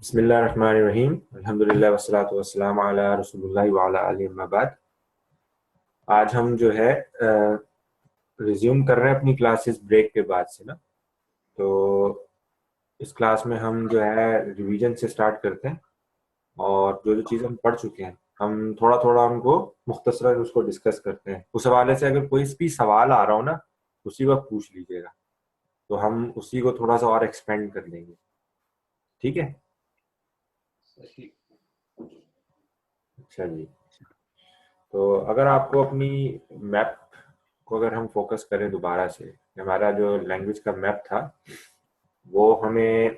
बिस्मिल्लाहिर्रहमानिर्रहीम अल्हम्दुलिल्लाह वस्सलातु वस्सलामु अला रसूलिल्लाहि व अला आलिहि अम्मा बाद। आज हम जो है रिज्यूम कर रहे हैं अपनी क्लासेस ब्रेक के बाद से ना। तो इस क्लास में हम जो है रिवीजन से स्टार्ट करते हैं और जो जो चीज़ हम पढ़ चुके हैं हम थोड़ा थोड़ा उनको मुख्तसरन उसको डिस्कस करते हैं। उस हवाले से अगर कोई भी सवाल आ रहा हो ना उसी वक्त पूछ लीजिएगा, तो हम उसी को थोड़ा सा और एक्सपेंड कर लेंगे। ठीक है? अच्छा जी। तो अगर आपको अपनी मैप को अगर हम फोकस करें दोबारा से, हमारा जो लैंग्वेज का मैप था वो हमें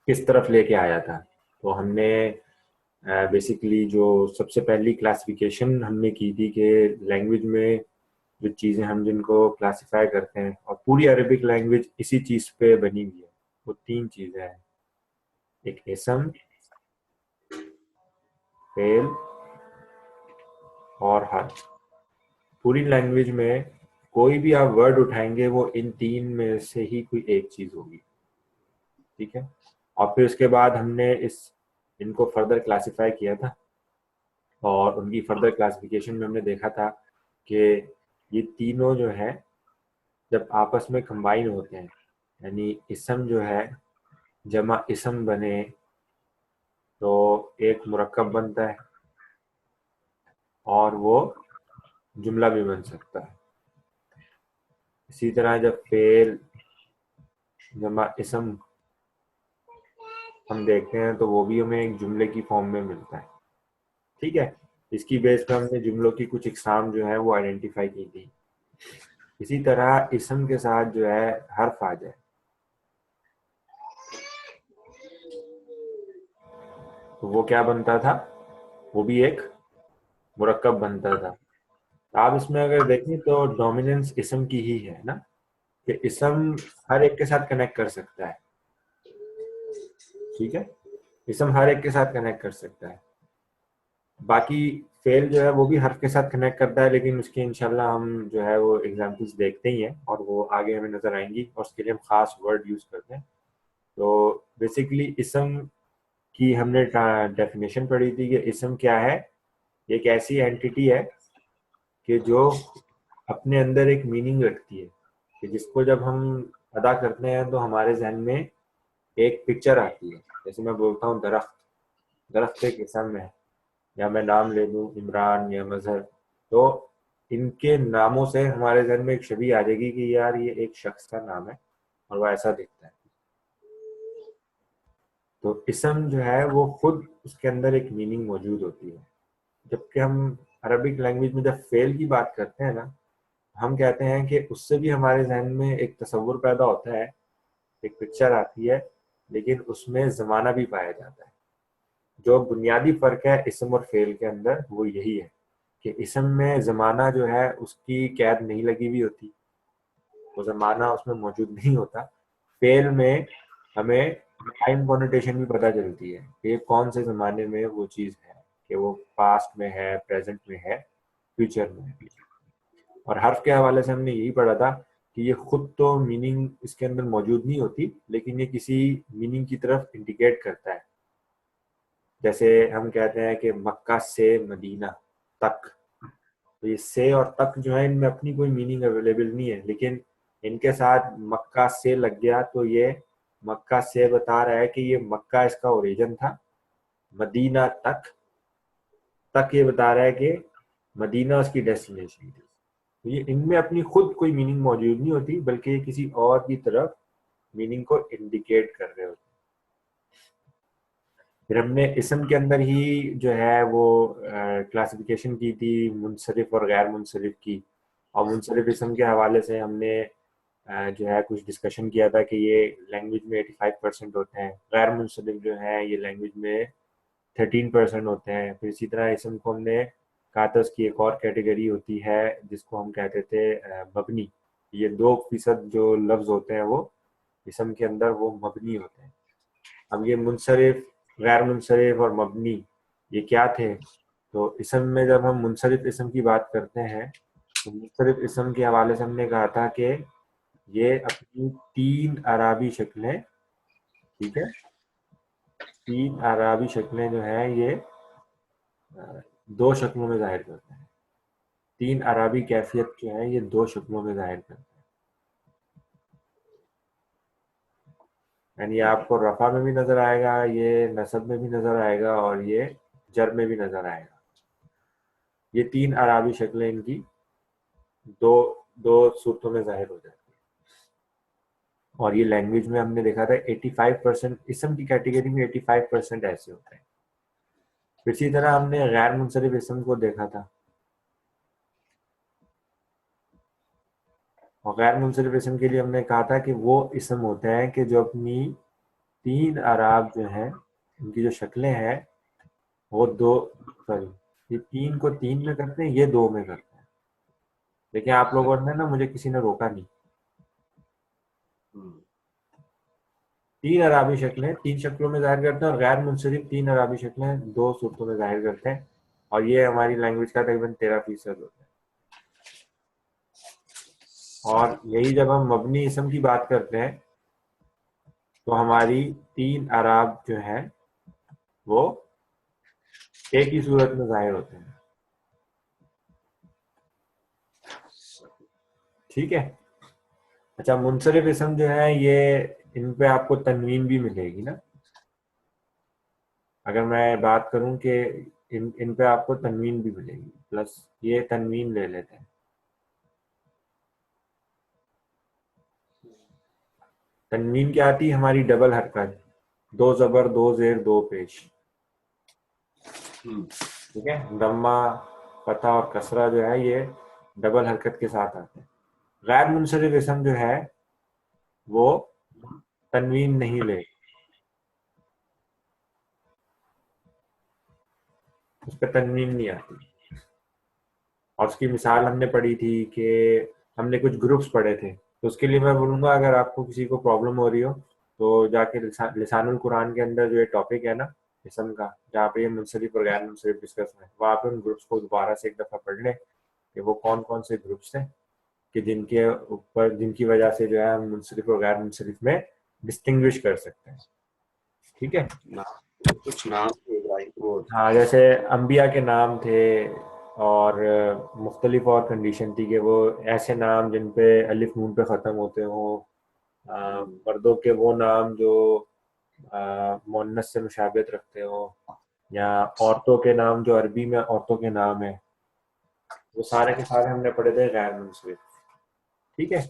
किस तरफ लेके आया था। तो हमने बेसिकली जो सबसे पहली क्लासिफिकेशन हमने की थी कि लैंग्वेज में जो चीज़ें हम जिनको क्लासिफाई करते हैं, और पूरी अरबिक लैंग्वेज इसी चीज़ पे बनी हुई है। वो तीन चीज़ें हैं, एक इसम, फेल और हर्फ। पूरी लैंग्वेज में कोई भी आप वर्ड उठाएंगे वो इन तीन में से ही कोई एक चीज़ होगी। ठीक है? और फिर उसके बाद हमने इनको फर्दर क्लासिफाई किया था, और उनकी फर्दर क्लासिफिकेशन में हमने देखा था कि ये तीनों जो है जब आपस में कंबाइन होते हैं, यानी इसम जो है जमा इसम बने तो एक मुरक्कब बनता है और वो जुमला भी बन सकता है। इसी तरह जब फेल जमा इसम हम देखते हैं तो वो भी हमें एक जुमले की फॉर्म में मिलता है। ठीक है? इसकी बेस पे हमने जुमलों की कुछ इकसाम जो है वो आइडेंटिफाई की थी। इसी तरह इसम के साथ जो है हर्फ आ जाए तो वो क्या बनता था, वो भी एक मुरक्कब बनता था। आप इसमें अगर देखें तो डोमिनेंस इसम की ही है ना, कि इसम हर एक के साथ कनेक्ट कर सकता है। ठीक है? इसम हर एक के साथ कनेक्ट कर सकता है। बाकी फेल जो है वो भी हर्फ के साथ कनेक्ट करता है, लेकिन उसके इंशाल्लाह हम जो है वो एग्जांपल्स देखते ही हैं और वो आगे हमें नजर आएंगी, और उसके लिए हम खास वर्ड यूज करते हैं। तो बेसिकली इसम की हमने डेफिनेशन पढ़ी थी कि इसम क्या है। ये एक ऐसी एंटिटी है कि जो अपने अंदर एक मीनिंग रखती है, कि जिसको जब हम अदा करते हैं तो हमारे जहन में एक पिक्चर आती है। जैसे मैं बोलता हूँ दरख्त, दरख्त एक इसम है, या मैं नाम ले लूँ इमरान या मजहर, तो इनके नामों से हमारे जहन में एक छवि आ जाएगी कि यार ये एक शख्स का नाम है और वो ऐसा दिखता है। तो इसम जो है वो खुद उसके अंदर एक मीनिंग मौजूद होती है। जबकि हम अरबिक लैंग्वेज में जब फेल की बात करते हैं ना, हम कहते हैं कि उससे भी हमारे जहन में एक तस्वुर पैदा होता है, एक पिक्चर आती है, लेकिन उसमें ज़माना भी पाया जाता है। जो बुनियादी फ़र्क है इसम और फेल के अंदर वो यही है कि इसम में ज़माना जो है उसकी कैद नहीं लगी हुई होती, वो ज़माना उसमें मौजूद नहीं होता। फेल में हमें टाइम कॉनोटेशन भी पता चलती है कि ये कौन से ज़माने में वो चीज़ है, कि वो पास्ट में है, प्रेजेंट में है, फ्यूचर में है। और हर्फ के हवाले से हमने यही पढ़ा था कि ये खुद तो मीनिंग इसके अंदर मौजूद नहीं होती, लेकिन ये किसी मीनिंग की तरफ इंडिकेट करता है। जैसे हम कहते हैं कि मक्का से मदीना तक, तो ये से और तक जो है इनमें अपनी कोई मीनिंग अवेलेबल नहीं है, लेकिन इनके साथ मक्का से लग गया तो ये मक्का से बता रहा है कि ये मक्का इसका ओरिजिन था। मदीना तक, तक ये बता रहा है कि मदीना उसकी डेस्टिनेशन थी। तो ये इनमें अपनी खुद कोई मीनिंग मौजूद नहीं होती, बल्कि ये किसी और की तरफ मीनिंग को इंडिकेट कर रहे होते हैं। फिर हमने इसम के अंदर ही जो है वो क्लासिफिकेशन की थी मुनसरिफ और गैर मुनसरिफ की। और मुनसरिफ इसम के हवाले से हमने जो है कुछ डिस्कशन किया था कि ये लैंग्वेज में 85% होते हैं, गैर मुनसरिफ जो है ये लैंग्वेज में 13% होते हैं। फिर इसी तरह इसम को हमने कहा था उसकी एक और कैटेगरी होती है जिसको हम कहते थे मबनी। ये 2% जो लफ्ज होते हैं वो इसम के अंदर वो मबनी होते हैं। अब ये मुनसरिफ, गैर मुनसरिफ और मबनी ये क्या थे? तो इसम में जब हम मुनसरिफ इसम की बात करते हैं तो मुनसरिफ इसम के हवाले से हमने कहा था कि ये अपनी तीन अराबी शक्लें, ठीक है, तीन आराबी शक्लें जो है ये दो शक्लों में जाहिर करते हैं। तीन आराबी कैफियत जो है ये दो शक्लों में जाहिर करते हैं। यानी आपको रफा में भी नजर आएगा, ये नसब में भी नजर आएगा, और ये जर में भी नजर आएगा। ये तीन आराबी शक्लें इनकी दो दो सूरतों में जाहिर हो जाती है। और ये लैंग्वेज में हमने देखा था 85% इसम की कैटेगरी में 85% ऐसे होते हैं। इसी तरह हमने गैर मुनसरिफ इसम को देखा था, और गैर मुनसरिफ इसम के लिए हमने कहा था कि वो इसम होते हैं कि जो अपनी तीन आराब जो हैं उनकी जो शक्लें हैं वो दो, सॉरी, ये तीन को तीन में करते हैं, ये दो में करते हैं। देखिए आप लोगों ने ना, मुझे किसी ने रोका नहीं। तीन अराबी शक्लें तीन शक्लों में जाहिर करते हैं, और गैर मुनसरिफ तीन अराबी शक्लें दो सूरतों में जाहिर करते हैं। और ये हमारी लैंग्वेज का तकरीबन 13% होता है। और यही जब हम मबनी इसम की बात करते हैं तो हमारी तीन अराब जो है वो एक ही सूरत में जाहिर होते हैं। ठीक है। अच्छा, मुनसरिफ इसम जो है ये, इन पे आपको तनवीन भी मिलेगी ना। अगर मैं बात करूं कि इन पे आपको तनवीन भी मिलेगी, प्लस ये तनवीन ले लेते हैं। तनवीन क्या आती है हमारी? डबल हरकत, दो जबर दो जेर दो पेश। ठीक है। दम्मा, फतह और कसरा जो है ये डबल हरकत के साथ आते हैं। गैर मुनसरिफ इसम जो है वो तनवीन नहीं ले, उस पर तनवीन नहीं आती। और उसकी मिसाल हमने पढ़ी थी कि हमने कुछ ग्रुप्स पढ़े थे, तो उसके लिए मैं बोलूँगा अगर आपको किसी को प्रॉब्लम हो रही हो तो जाके लिसानुल कुरान के अंदर जो ये टॉपिक है ना इसम का, जहाँ पे ये मुनसरिफ और गैर मुनसरिफ डिस्कस है, वहाँ पे उन ग्रुप्स को दोबारा से एक दफ़ा पढ़ लें कि वो कौन कौन से ग्रुप्स हैं कि जिनके ऊपर, जिनकी वजह से जो है हम मुनसरिफ और गैर मुनसरिफ में डिस्टिंग्विश कर सकते हैं। ठीक है। कुछ नाम वो हाँ, जैसे अंबिया के नाम थे, और मुख्तलिफ और कंडीशन थी कि वो ऐसे नाम जिन पे अलिफ नून पे ख़त्म होते हों, मर्दों के वो नाम जो मुअन्नस से मुशाबियत रखते हो, या औरतों के नाम जो अरबी में औरतों के नाम है, वो सारे के सारे हमने पढ़े थे गैर मुनसरिफ। ठीक है।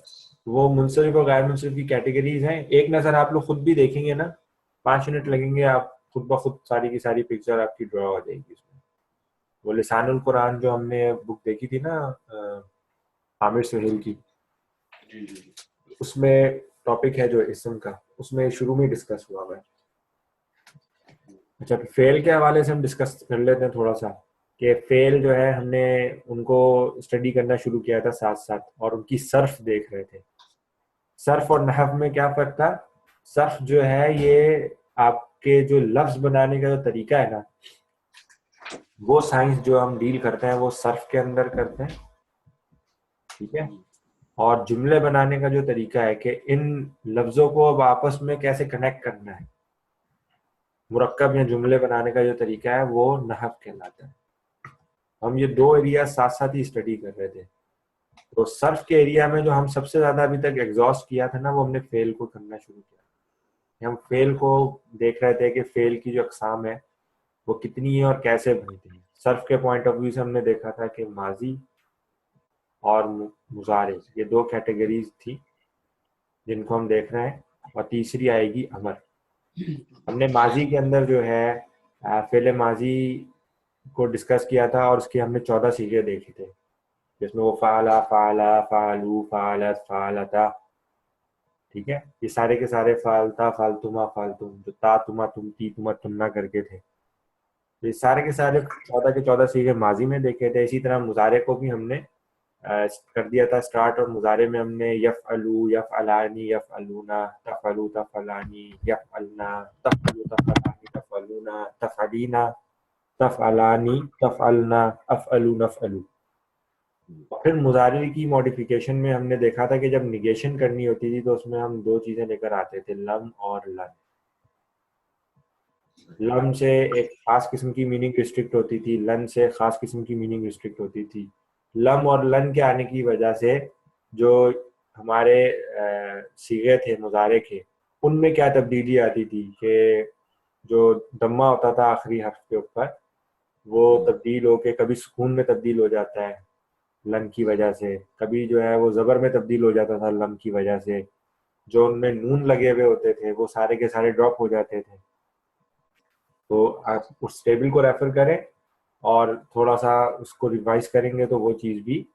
वो मुनसरिफ और गैर मुनसरिफ की कैटेगरीज हैं। एक नज़र आप लोग खुद भी देखेंगे ना, 5 मिनट लगेंगे, आप खुद ब खुद सारी की सारी पिक्चर आपकी ड्रॉ हो जाएगी उसमें। वो लिसानुल कुरान जो हमने बुक देखी थी ना आमिर सुहेल की, उसमें टॉपिक है जो इसम का, उसमें शुरू में डिस्कस हुआ हुआ है। अच्छा, तो फेल के हवाले से हम डिस्कस कर लेते हैं थोड़ा सा, कि फेल जो है हमने उनको स्टडी करना शुरू किया था साथ साथ, और उनकी सर्फ देख रहे थे। सर्फ और नहव में क्या फर्क था? सर्फ जो है ये आपके जो लफ्ज बनाने का जो तरीका है ना, वो साइंस जो हम डील करते हैं वो सर्फ के अंदर करते हैं। ठीक है। और जुमले बनाने का जो तरीका है कि इन लफ्जों को अब आपस में कैसे कनेक्ट करना है, मुरक्कब या जुमले बनाने का जो तरीका है वो नहव कहलाता है। हम ये दो एरिया साथ साथ ही स्टडी कर रहे थे। तो सर्फ के एरिया में जो हम सबसे ज्यादा अभी तक एग्जॉस्ट किया था ना, वो हमने फेल को करना शुरू किया। हम फेल को देख रहे थे कि फेल की जो अकसाम है वो कितनी है और कैसे बनती है। सर्फ के पॉइंट ऑफ व्यू से हमने देखा था कि माजी और मुजारे, ये दो कैटेगरीज थी जिनको हम देख रहे हैं, और तीसरी आएगी अमर। हमने माजी के अंदर जो है फेल माजी को डिस्कस किया था, और उसके हमने 14 सीखे देखे थे, जिसमें वो फाला, फाला, फालू, फालत, फालता। ठीक है। ये सारे के सारे फालता, फालतुमा, फालतुम, जो ता तुमा तुमती तुमा तुमना करके थे, तो ये सारे के सारे 14 के 14 सीखे माजी में देखे थे। इसी तरह मुजारे को भी हमने कर दिया था स्टार्ट, और मुजारे में हमने यफ़अलू, यफ़अलानी, यफ़अलूना, तफ़अलू, तफ़अलानी, यफ़अलना, तफ़अलू, तफ़अलानी, तफ़अलूना, तफ़अलीना, तफ़अलानी, तफ़अलना, अफ़अलू, नफ़अलू। फिर मुजारे की मॉडिफिकेशन में हमने देखा था कि जब निगेशन करनी होती थी तो उसमें हम दो चीजें लेकर आते थे, लम और लन। लम से एक खास किस्म की मीनिंग रिस्ट्रिक्ट होती थी, लन से खास किस्म की मीनिंग रिस्ट्रिक्ट होती थी। लम और लन के आने की वजह से जो हमारे सीगे थे मुजारे के, उनमें क्या तब्दीली आती थी कि जो दम्मा होता था आखिरी हर्फ के ऊपर, वो तब्दील होके कभी सुकून में तब्दील हो जाता है लन की वजह से, कभी जो है वो जबर में तब्दील हो जाता था लम की वजह से। जो उनमें नून लगे हुए होते थे वो सारे के सारे ड्रॉप हो जाते थे। तो आप उस टेबल को रेफर करें और थोड़ा सा उसको रिवाइज करेंगे तो वो चीज़ भी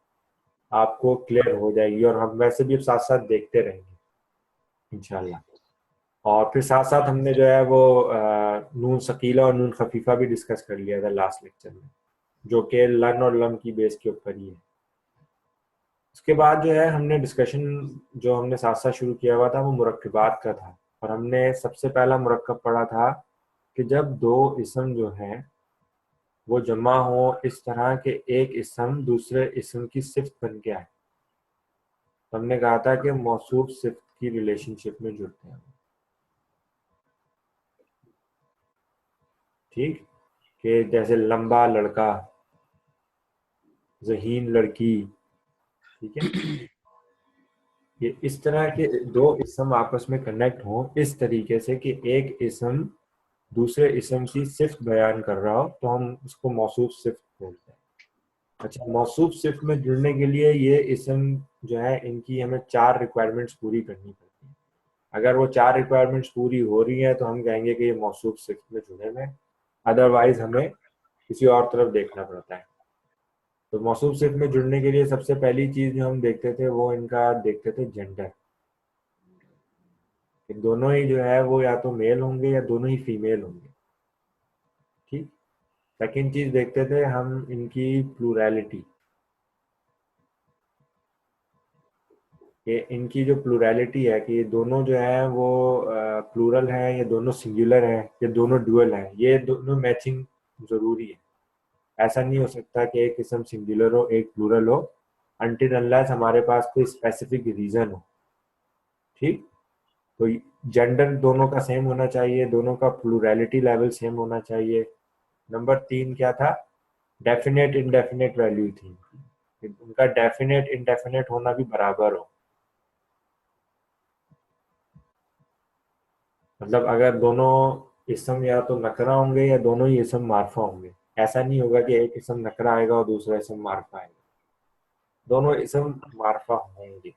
आपको क्लियर हो जाएगी, और हम वैसे भी अब साथ साथ देखते रहेंगे इंशाल्लाह। और फिर साथ साथ हमने जो है वो नून सकीला और नून खफीफा भी डिस्कस कर लिया था लास्ट लेक्चर में, जो कि लन और लम की बेस के ऊपर ही है। उसके बाद जो है हमने डिस्कशन जो हमने साथ साथ शुरू किया हुआ था वो मुरक्कबात का था, और हमने सबसे पहला मुरक्कब पढ़ा था कि जब दो इसम जो हैं वो जमा हो इस तरह के एक इसम दूसरे इसम की सिफ्त बन के आए, तो हमने कहा था कि मौसूफ सिफ्त की रिलेशनशिप में जुड़ते हैं। ठीक, कि जैसे लंबा लड़का, ज़हीन लड़की, ठीक है, ये इस तरह के दो इसम आपस में कनेक्ट हों इस तरीके से कि एक इसम दूसरे इसम की सिफ्त बयान कर रहा हो, तो हम उसको मौसूफ सिफ्त बोलते हैं। अच्छा, मौसूफ सिफ्त में जुड़ने के लिए ये इसम जो है इनकी हमें 4 रिक्वायरमेंट्स पूरी करनी पड़ती है। अगर वो 4 रिक्वायरमेंट्स पूरी हो रही हैं तो हम कहेंगे कि ये मौसूफ सिफ्त में जुड़े हुए हैं, अदरवाइज हमें किसी और तरफ देखना पड़ता है। तो मौसूफ सिफ्त में जुड़ने के लिए सबसे पहली चीज जो हम देखते थे वो इनका देखते थे जेंडर, कि दोनों ही जो है वो या तो मेल होंगे या दोनों ही फीमेल होंगे। ठीक। सेकंड चीज देखते थे हम इनकी प्लूरैलिटी, कि इनकी जो प्लूरैलिटी है कि ये दोनों जो है वो प्लूरल है, ये दोनों सिंगुलर है, ये दोनों डुअल है, ये दोनों मैचिंग जरूरी है। ऐसा नहीं हो सकता कि एक किस्म सिंगुलर हो एक प्लूरल हो अनटिल अनलेस हमारे पास कोई स्पेसिफिक रीजन हो। ठीक। तो जेंडर दोनों का सेम होना चाहिए, दोनों का प्लूरैलिटी लेवल सेम होना चाहिए। नंबर 3 क्या था? डेफिनेट इनडेफिनेट वैल्यू थी, उनका डेफिनेट इनडेफिनेट होना भी बराबर हो। मतलब अगर दोनों इसम या तो नकरा होंगे या दोनों ही इसम मारफा होंगे, ऐसा नहीं होगा कि एक इसम नकरा आएगा और दूसरा इसम मारफा आएगा, दोनों इसम मारफा होंगे।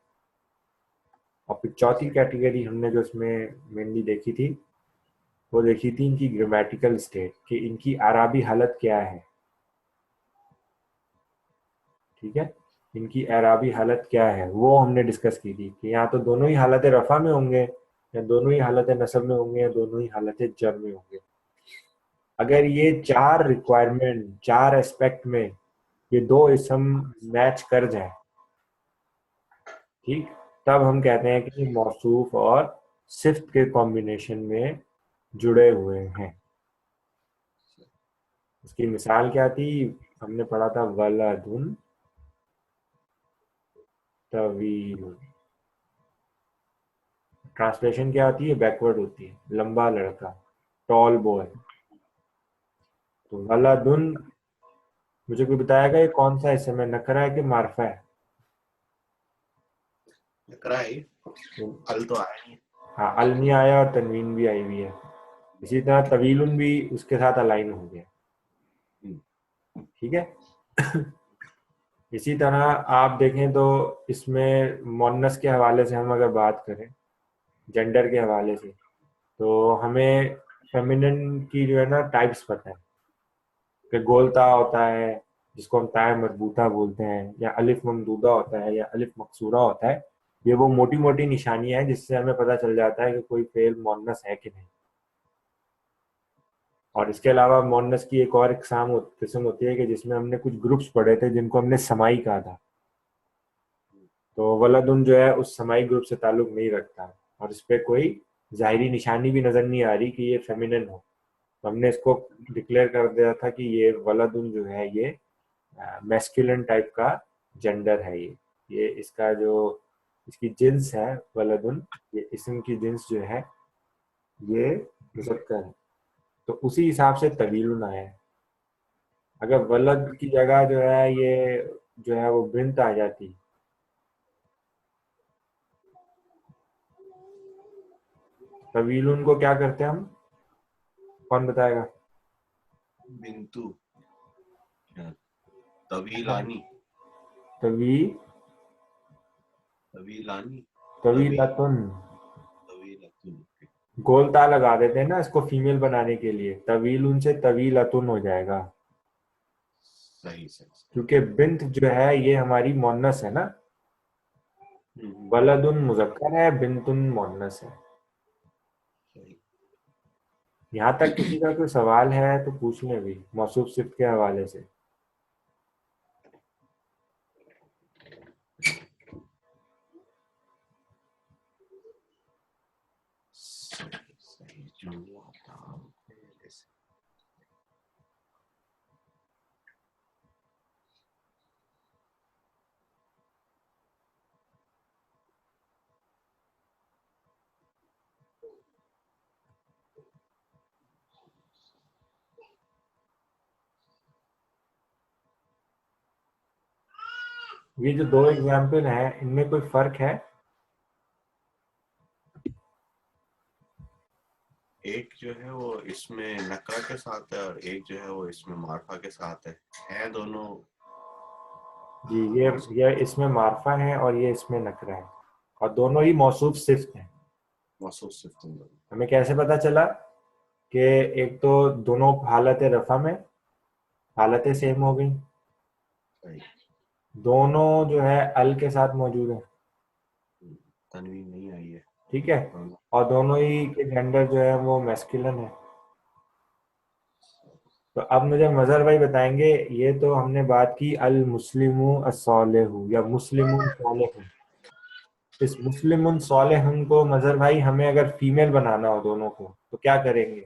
और फिर चौथी कैटेगरी हमने जो इसमें मेनली देखी थी वो देखी थी इनकी ग्रामेटिकल स्टेट, कि इनकी आराबी हालत क्या है। ठीक है, इनकी एराबी हालत क्या है वो हमने डिस्कस की थी, कि यहाँ तो दोनों ही हालत रफा में होंगे या दोनों ही हालत नसब में होंगे या दोनों ही हालत जर में होंगे। अगर ये 4 रिक्वायरमेंट 4 एस्पेक्ट में ये दो इसम मैच कर जाए, ठीक, तब हम कहते हैं कि ये मौसूफ और सिफ्त के कॉम्बिनेशन में जुड़े हुए हैं। उसकी मिसाल क्या थी? हमने पढ़ा था वलदुन तवील। ट्रांसलेशन क्या होती है? बैकवर्ड होती है, लंबा लड़का, टॉल बॉय। तो वलदुन, मुझे कोई बताएगा ये कौन सा इसम है, नकरा है कि मारफा है? नकरा है। तो अल तो आया नहीं। हाँ, अल नहीं आया और तनवीन भी आई हुई है। इसी तरह तवीलुन भी उसके साथ अलाइन हो गया। ठीक है। इसी तरह आप देखें तो इसमें मोन्नस के हवाले से हम अगर बात करें, जेंडर के हवाले से, तो हमें फेमिनिन की जो है ना टाइप्स पता है, कि गोलता होता है जिसको हम ताय मरबूता बोलते हैं, या अलिफ ममदूदा होता है या अलिफ मकसूरा होता है। ये वो मोटी मोटी निशानियां हैं जिससे हमें पता चल जाता है कि कोई फेल मोन्नस है कि नहीं। और इसके अलावा मोन्नस की एक और किस्म होती है कि जिसमें हमने कुछ ग्रुप्स पढ़े थे जिनको हमने समाई कहा था। तो वलदुन जो है उस समाई ग्रुप से ताल्लुक नहीं रखता, और इस पे कोई जाहिरी निशानी भी नजर नहीं आ रही कि ये फेमिनिन हो। तो हमने इसको डिक्लेयर कर दिया था कि ये वलदुन जो है ये मैस्कुलिन टाइप का जेंडर है। ये इसका जो इसकी जिन्स है वलदुन, ये इसम की जिन्स जो है ये मुज़क्कर है। तो उसी हिसाब से तवीलुन आया है। अगर वलद की जगह जो है ये जो है वो बिन्त आ जाती, तवीलुन को क्या करते हैं हम, कौन बताएगा? बिंतु, तवीलानी, तवी तवीलानी, तवीलतुन, तवीलतुन। गोलता लगा देते हैं ना इसको फीमेल बनाने के लिए, तवीलुन से तवीलतुन हो जाएगा, सही सही। क्योंकि बिन्त जो है ये हमारी मोन्नस है ना, हम्म, वलदुन मुजक्कर है, बिन्तुन मोन्नस है। सही। यहाँ तक किसी का कोई सवाल है तो पूछ लें भी मौसूफ सिफ्त के हवाले से। सही सही जुमला था पहले से। ये जो दो एग्जाम्पल हैं इनमें कोई फर्क है? एक जो है वो इसमें नकरा के साथ है और एक जो है वो इसमें मार्फा के साथ है दोनों। जी, ये इसमें मार्फा है और ये इसमें नकरा है, और दोनों ही मौसूफ सिफ्त हैं। मौसूफ सिफ्त हैं दोनों। हमें कैसे पता चला कि एक तो दोनों हालत रफा में हालतें सेम हो गई, सही। दोनों जो है अल के साथ मौजूद है, तनवीन नहीं आई है। ठीक है, दोनों। और दोनों ही के जेंडर जो है वो मैस्कुलिन है। तो अब मुझे मजहर भाई बताएंगे, ये तो हमने बात की अल मुस्लिमु अस्सालिहु या मुस्लिमुन सालिहुन, इस मुस्लिमुन सालिहुन को मजहर भाई हमें अगर फीमेल बनाना हो दोनों को तो क्या करेंगे?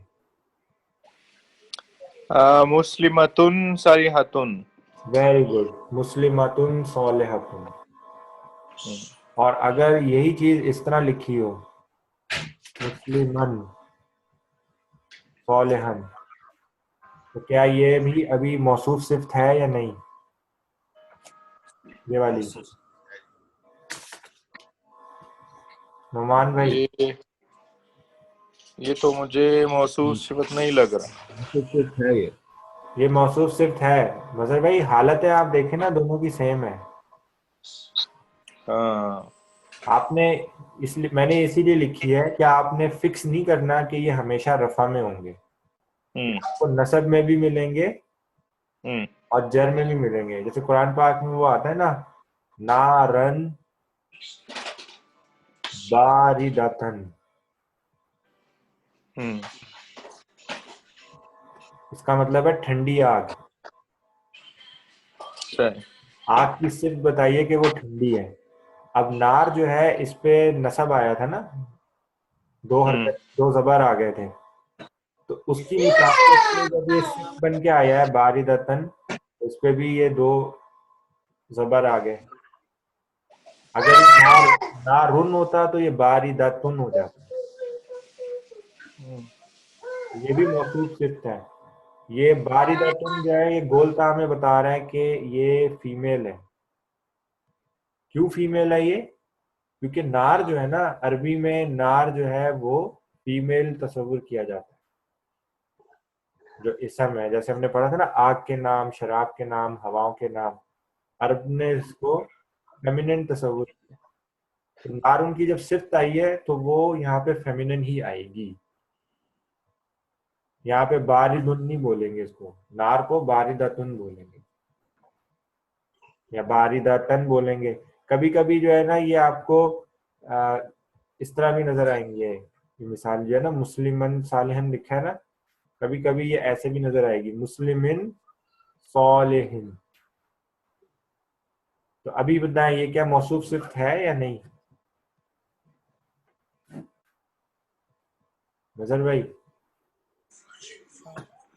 मुस्लिमतुन सालिहतुन। वेरी गुड, मुस्लिमतुन सालिहतुन। और अगर यही चीज इस तरह लिखी हो, मुस्लिमन सालिहन, तो क्या ये भी अभी मौसूफ सिफ्त है या नहीं? ये वाली मौसूफ। नुमान भाई। ये तो मुझे मौसूफ सिफत नहीं लग रहा। मौसूफ सिफ्त है ये। ये मौसूफ सिफ्त है मजहर भाई, हालतें आप देखें ना दोनों की सेम है। हाँ। आपने इसलिए मैंने इसीलिए लिखी है कि आपने फिक्स नहीं करना कि ये हमेशा रफा में होंगे, ये हम्म आपको नसब में भी मिलेंगे हम्म और जर में भी मिलेंगे। जैसे कुरान पाक में वो आता है ना, नारन बारिदतन, हम्म इसका मतलब है ठंडी आग। सही। आग की सिर्फ बताइए कि वो ठंडी है। अब नार जो है इस पे नसब आया था ना, दो हम्म हरकत दो जबर आ गए थे, तो उसकी मुताबिक से जब ये सिर्फ बन के आया है बारिदतन, इस पे भी ये दो जबर आ गए। अगर ये नारुन होता तो ये बारिदतुन हो जाता। ये भी मौसूफ सिफ्त है। ये बारिदतुन जो है ये गोलता हमें बता रहा है कि ये फीमेल है। क्यों फीमेल है ये? क्योंकि नार जो है ना, अरबी में नार जो है वो फीमेल तस्वुर किया जाता है। जो इसम है, जैसे हमने पढ़ा था ना, आग के नाम, शराब के नाम, हवाओं के नाम, अरब ने इसको फेमिनिन तस्वुर किया। तो नार उनकी जब सिफ्त आई है तो वो यहाँ पे फेमिनिन ही आएगी। यहाँ पे बारिदुन नहीं बोलेंगे, इसको नार को बारिदतुन बोलेंगे या बारिदतन बोलेंगे। कभी कभी जो है ना ये आपको आ, इस तरह भी नजर आएंगे। ये मिसाल जो है ना, मुस्लिमन सालिहन लिखा है ना, कभी कभी ये ऐसे भी नजर आएगी, मुस्लिमिन सालिहिन। तो अभी बताएं ये क्या मौसूफ सिफ्त है या नहीं नजर भाई?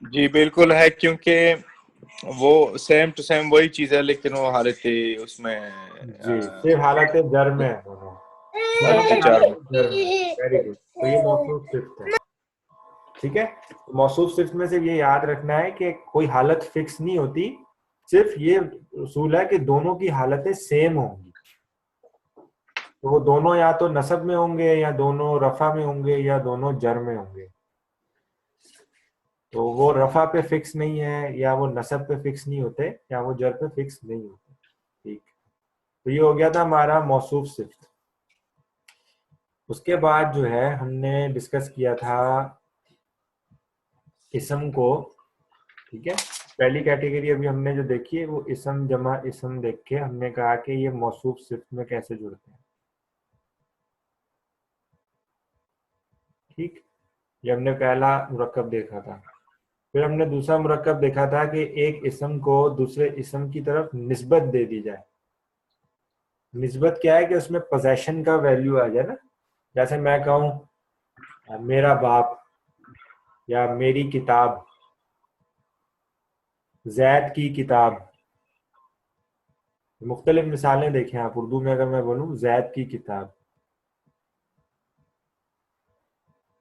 जी बिल्कुल है, क्योंकि वो सेम टू सेम वही चीज है, लेकिन वो हालत उसमें जी, सिर्फ हालत जर में है दोनों, दोनों हालत की चार हालत में। जर में। वेरी गुड, तो ये मौसूफ सिफ्त है। ठीक है। तो मौसूफ सिर्फ में सिर्फ ये याद रखना है कि कोई हालत फिक्स नहीं होती, सिर्फ ये उसूल है कि दोनों की हालतें सेम होंगी। तो वो दोनों या तो नसब में होंगे, या दोनों रफा में होंगे, या दोनों जर में होंगे। तो वो रफा पे फिक्स नहीं है, या वो नसब पे फिक्स नहीं होते, या वो जर पे फिक्स नहीं होते। ठीक। तो ये हो गया था हमारा मौसूफ सिफ्त। उसके बाद जो है हमने डिस्कस किया था इसम को। ठीक है। पहली कैटेगरी अभी हमने जो देखी है वो इसम जमा इसम देख के हमने कहा कि ये मौसूफ सिफ्त में कैसे जुड़ते हैं। ठीक। ये हमने पहला मुरक्कब देखा था। फिर हमने दूसरा मुरक्कब देखा था कि एक इसम को दूसरे इसम की तरफ निस्बत दे दी जाए। निस्बत क्या है कि उसमें पोजेशन का वैल्यू आ जाए ना। जैसे मैं कहूँ मेरा बाप, या मेरी किताब, जैद की किताब। मुख्तलिफ मिसालें देखें आप उर्दू में। अगर मैं बोलूँ जैद की किताब,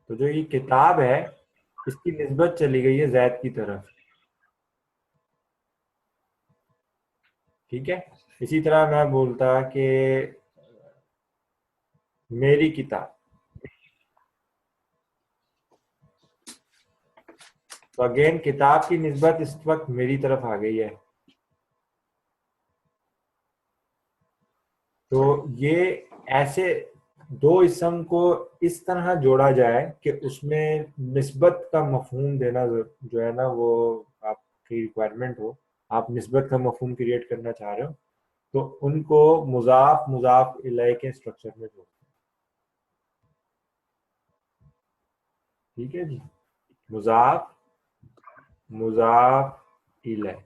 तो जो ये किताब है इसकी निस्बत चली गई है जैद की तरफ। ठीक है। इसी तरह मैं बोलता कि मेरी किताब, तो अगेन किताब की निस्बत इस वक्त मेरी तरफ आ गई है। तो ये ऐसे दो इसम को इस तरह जोड़ा जाए कि उसमें निस्बत का मफहूम देना जो है ना वो आपकी रिक्वायरमेंट हो। आप निस्बत का मफहूम क्रिएट करना चाह रहे हो, तो उनको मुजाफ मुजाफ इलैह के स्ट्रक्चर में जोड़ते हैं। ठीक है जी। मुजाफ मुजाफ इलैह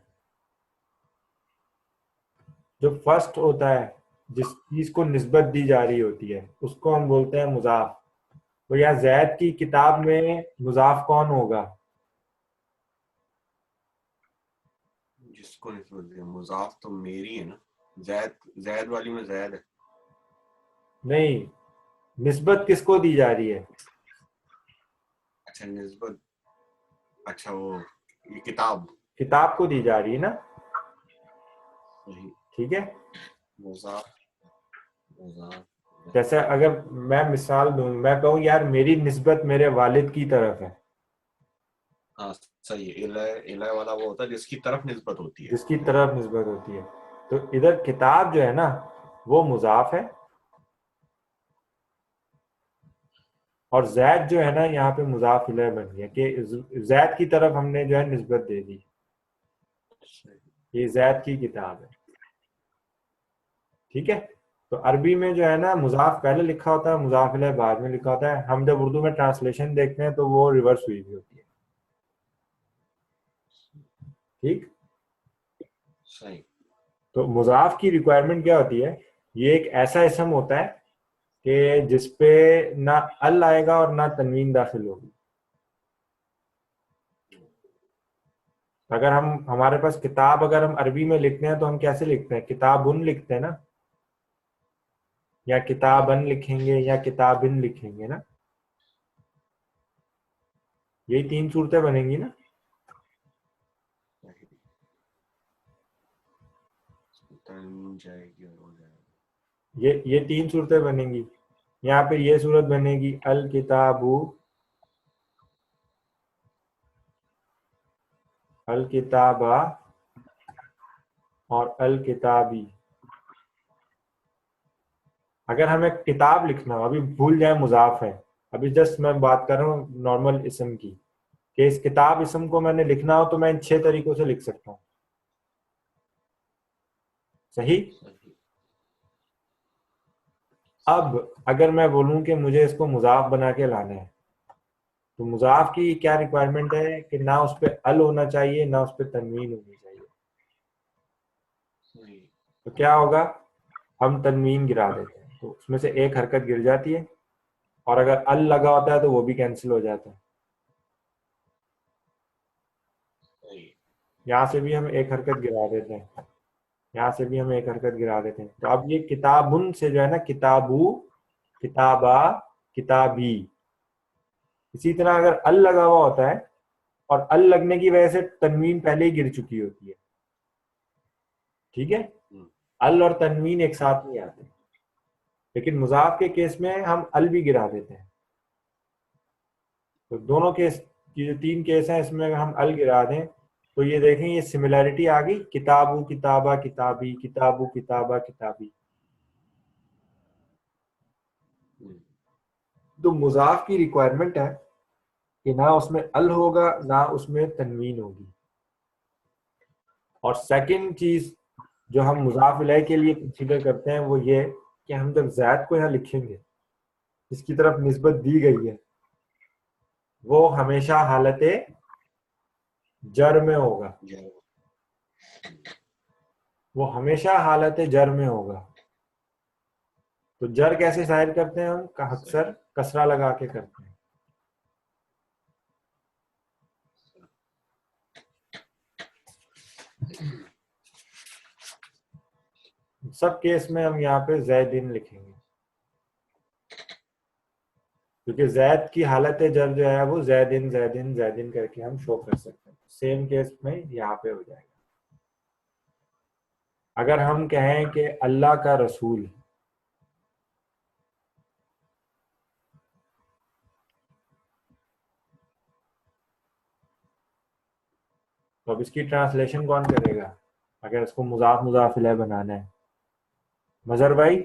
जो फर्स्ट होता है, जिस चीज को निस्बत दी जा रही होती है उसको हम बोलते हैं मुजाफ। तो यहाँ जैद की किताब में मुजाफ कौन होगा? जिसको निस्बत दी मुजाफ तो मेरी है ना, जैद जैद वाली में जैद है। नहीं, निस्बत किसको दी जा रही है? अच्छा निस्बत, अच्छा वो ये किताब किताब को दी जा रही है ना। सही। ठीक है। मुजाफ मुजाफ जैसे अगर मैं मिसाल दूं, मैं कहूँ यार मेरी निस्बत मेरे वालिद की तरफ है, हाँ सही है। इलय इलय वाला वो होता है जिसकी तरफ निस्बत होती है। जिसकी तरफ निस्बत होती है। तो इधर किताब जो है ना वो मुजाफ है, और जैद जो है ना यहाँ पे मुजाफ इलैह बन गया कि जैद की तरफ हमने जो है निस्बत दे दी। ये जैद की किताब है। ठीक है। तो अरबी में जो है ना मुजाफ पहले लिखा होता है, मुजाफ इलैह बाद में लिखा होता है। हम जब उर्दू में ट्रांसलेशन देखते हैं तो वो रिवर्स हुई भी होती है। ठीक। सही। तो मुजाफ की रिक्वायरमेंट क्या होती है? ये एक ऐसा इसम होता है कि जिसपे ना अल आएगा और ना तनवीन दाखिल होगी। अगर हम हमारे पास किताब अगर हम अरबी में लिखते हैं तो हम कैसे लिखते हैं? किताबुन लिखते हैं ना, या किताबन लिखेंगे, या किताबिन लिखेंगे ना। यही तीन सूरतें बनेंगी ना। तन जाएगी और हो जाएगा। ये तीन सूरतें बनेंगी। यहाँ पे ये सूरत बनेगी अल किताबु, अल किताबा और अल किताबी। अगर हमें किताब लिखना हो, अभी भूल जाए मुजाफ है, अभी जस्ट मैं बात कर रहा हूँ नॉर्मल इसम की, कि इस किताब इसम को मैंने लिखना हो तो मैं इन 6 तरीकों से लिख सकता हूँ। सही। सही। अब अगर मैं बोलूं कि मुझे इसको मुजाफ बना के लाना है, तो मुजाफ की क्या रिक्वायरमेंट है कि ना उस पर अल होना चाहिए ना उस पर तनवीन होनी चाहिए। सही। तो क्या होगा? हम तनवीन गिरा देते हैं तो उसमें से एक हरकत गिर जाती है, और अगर अल लगा होता है तो वो भी कैंसिल हो जाता है। सही। यहाँ से भी हम एक हरकत गिरा देते हैं, यहाँ से भी हम एक हरकत गिरा देते हैं। तो अब ये किताबुन से जो है ना, किताबू, किताबा, किताबी, इसी तरह अगर अल लगा हुआ होता है और अल लगने की वजह से तनवीन पहले ही गिर चुकी होती है, ठीक है, अल और तनवीन एक साथ नहीं आते, लेकिन मुजाफ के केस में हम अल भी गिरा देते हैं। तो दोनों केस की जो 3 केस हैं इसमें अगर हम अल गिरा दें तो ये देखें ये सिमिलैरिटी आ गई, किताबू किताबा किताबी, किताबू किताबा किताबी। तो मुजाफ की रिक्वायरमेंट है कि ना उसमें अल होगा ना उसमें तनवीन होगी। और सेकंड चीज जो हम मुजाफ इलैह के लिए कंसीडर करते हैं वो ये कि हम जब ज़ैद को यहाँ लिखेंगे, इसकी तरफ निस्बत दी गई है, वो हमेशा हालत जर में होगा, वो हमेशा हालत जर में होगा। तो जर कैसे जाहिर करते हैं हम, अक्सर कसरा लगा के करते हैं। सब केस में हम यहाँ पे ज़ैदिन लिखेंगे, क्योंकि ज़ैद की हालत जर जो है वो ज़ैदिन ज़ैदिन ज़ैदिन करके हम शो कर सकते हैं। सेम केस में यहाँ पे हो जाएगा। अगर हम कहें कि अल्लाह का रसूल, तो अब इसकी ट्रांसलेशन कौन करेगा अगर इसको मुजाफ मुजाफ इलैह बनाना है? मजहर भाई।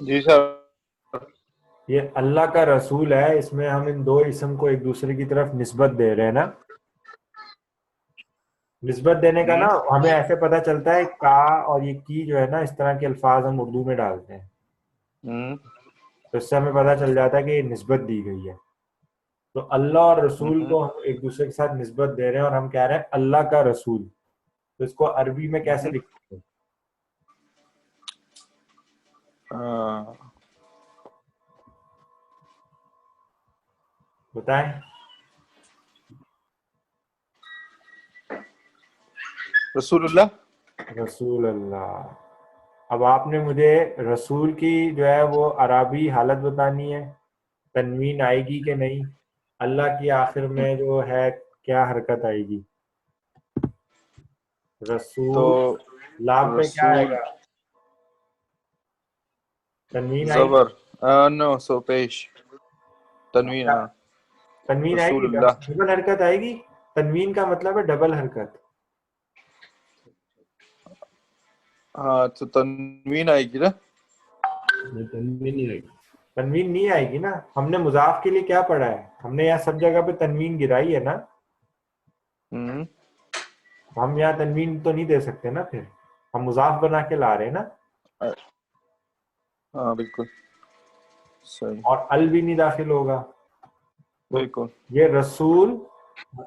जी सर। ये अल्लाह का रसूल है, इसमें हम इन दो इसम को एक दूसरे की तरफ निस्बत दे रहे हैं ना। निस्बत देने का ना हमें ऐसे पता चलता है, का और ये की जो है ना, इस तरह के अल्फाज हम उर्दू में डालते हैं तो इससे हमें पता चल जाता है कि ये निस्बत दी गई है। तो अल्लाह और रसूल को हम एक दूसरे के साथ निस्बत दे रहे हैं और हम कह रहे हैं अल्लाह का रसूल। तो इसको अरबी में कैसे लिखते हैं? बताएं। रसूलुल्लाह। रसूल अल्लाह। अब आपने मुझे रसूल की जो है वो अरबी हालत बतानी है, तनवीन आएगी कि नहीं, अल्लाह की आखिर में जो है क्या हरकत आएगी। रसूल तो लाम पे क्या रसूल आएगा? तनवीन आएगी? जबर नो सो पेश तनवीन। हाँ तनवीन आएगी, रसूलुल्लाह। डबल हरकत आएगी। तनवीन का मतलब है डबल हरकत। हाँ तो तनवीन आएगी ना। तनवीन नहीं आएगी, तनवीन नहीं आएगी ना। हमने मुजाफ के लिए क्या पढ़ा है, हमने यहाँ सब जगह पे तनवीन गिराई है ना। हम यहाँ तनवीन तो नहीं दे सकते ना, फिर हम मुजाफ बना के ला रहे हैं ना। हाँ बिल्कुल सही। और अल भी नहीं दाखिल होगा। तो बिल्कुल। ये रसूल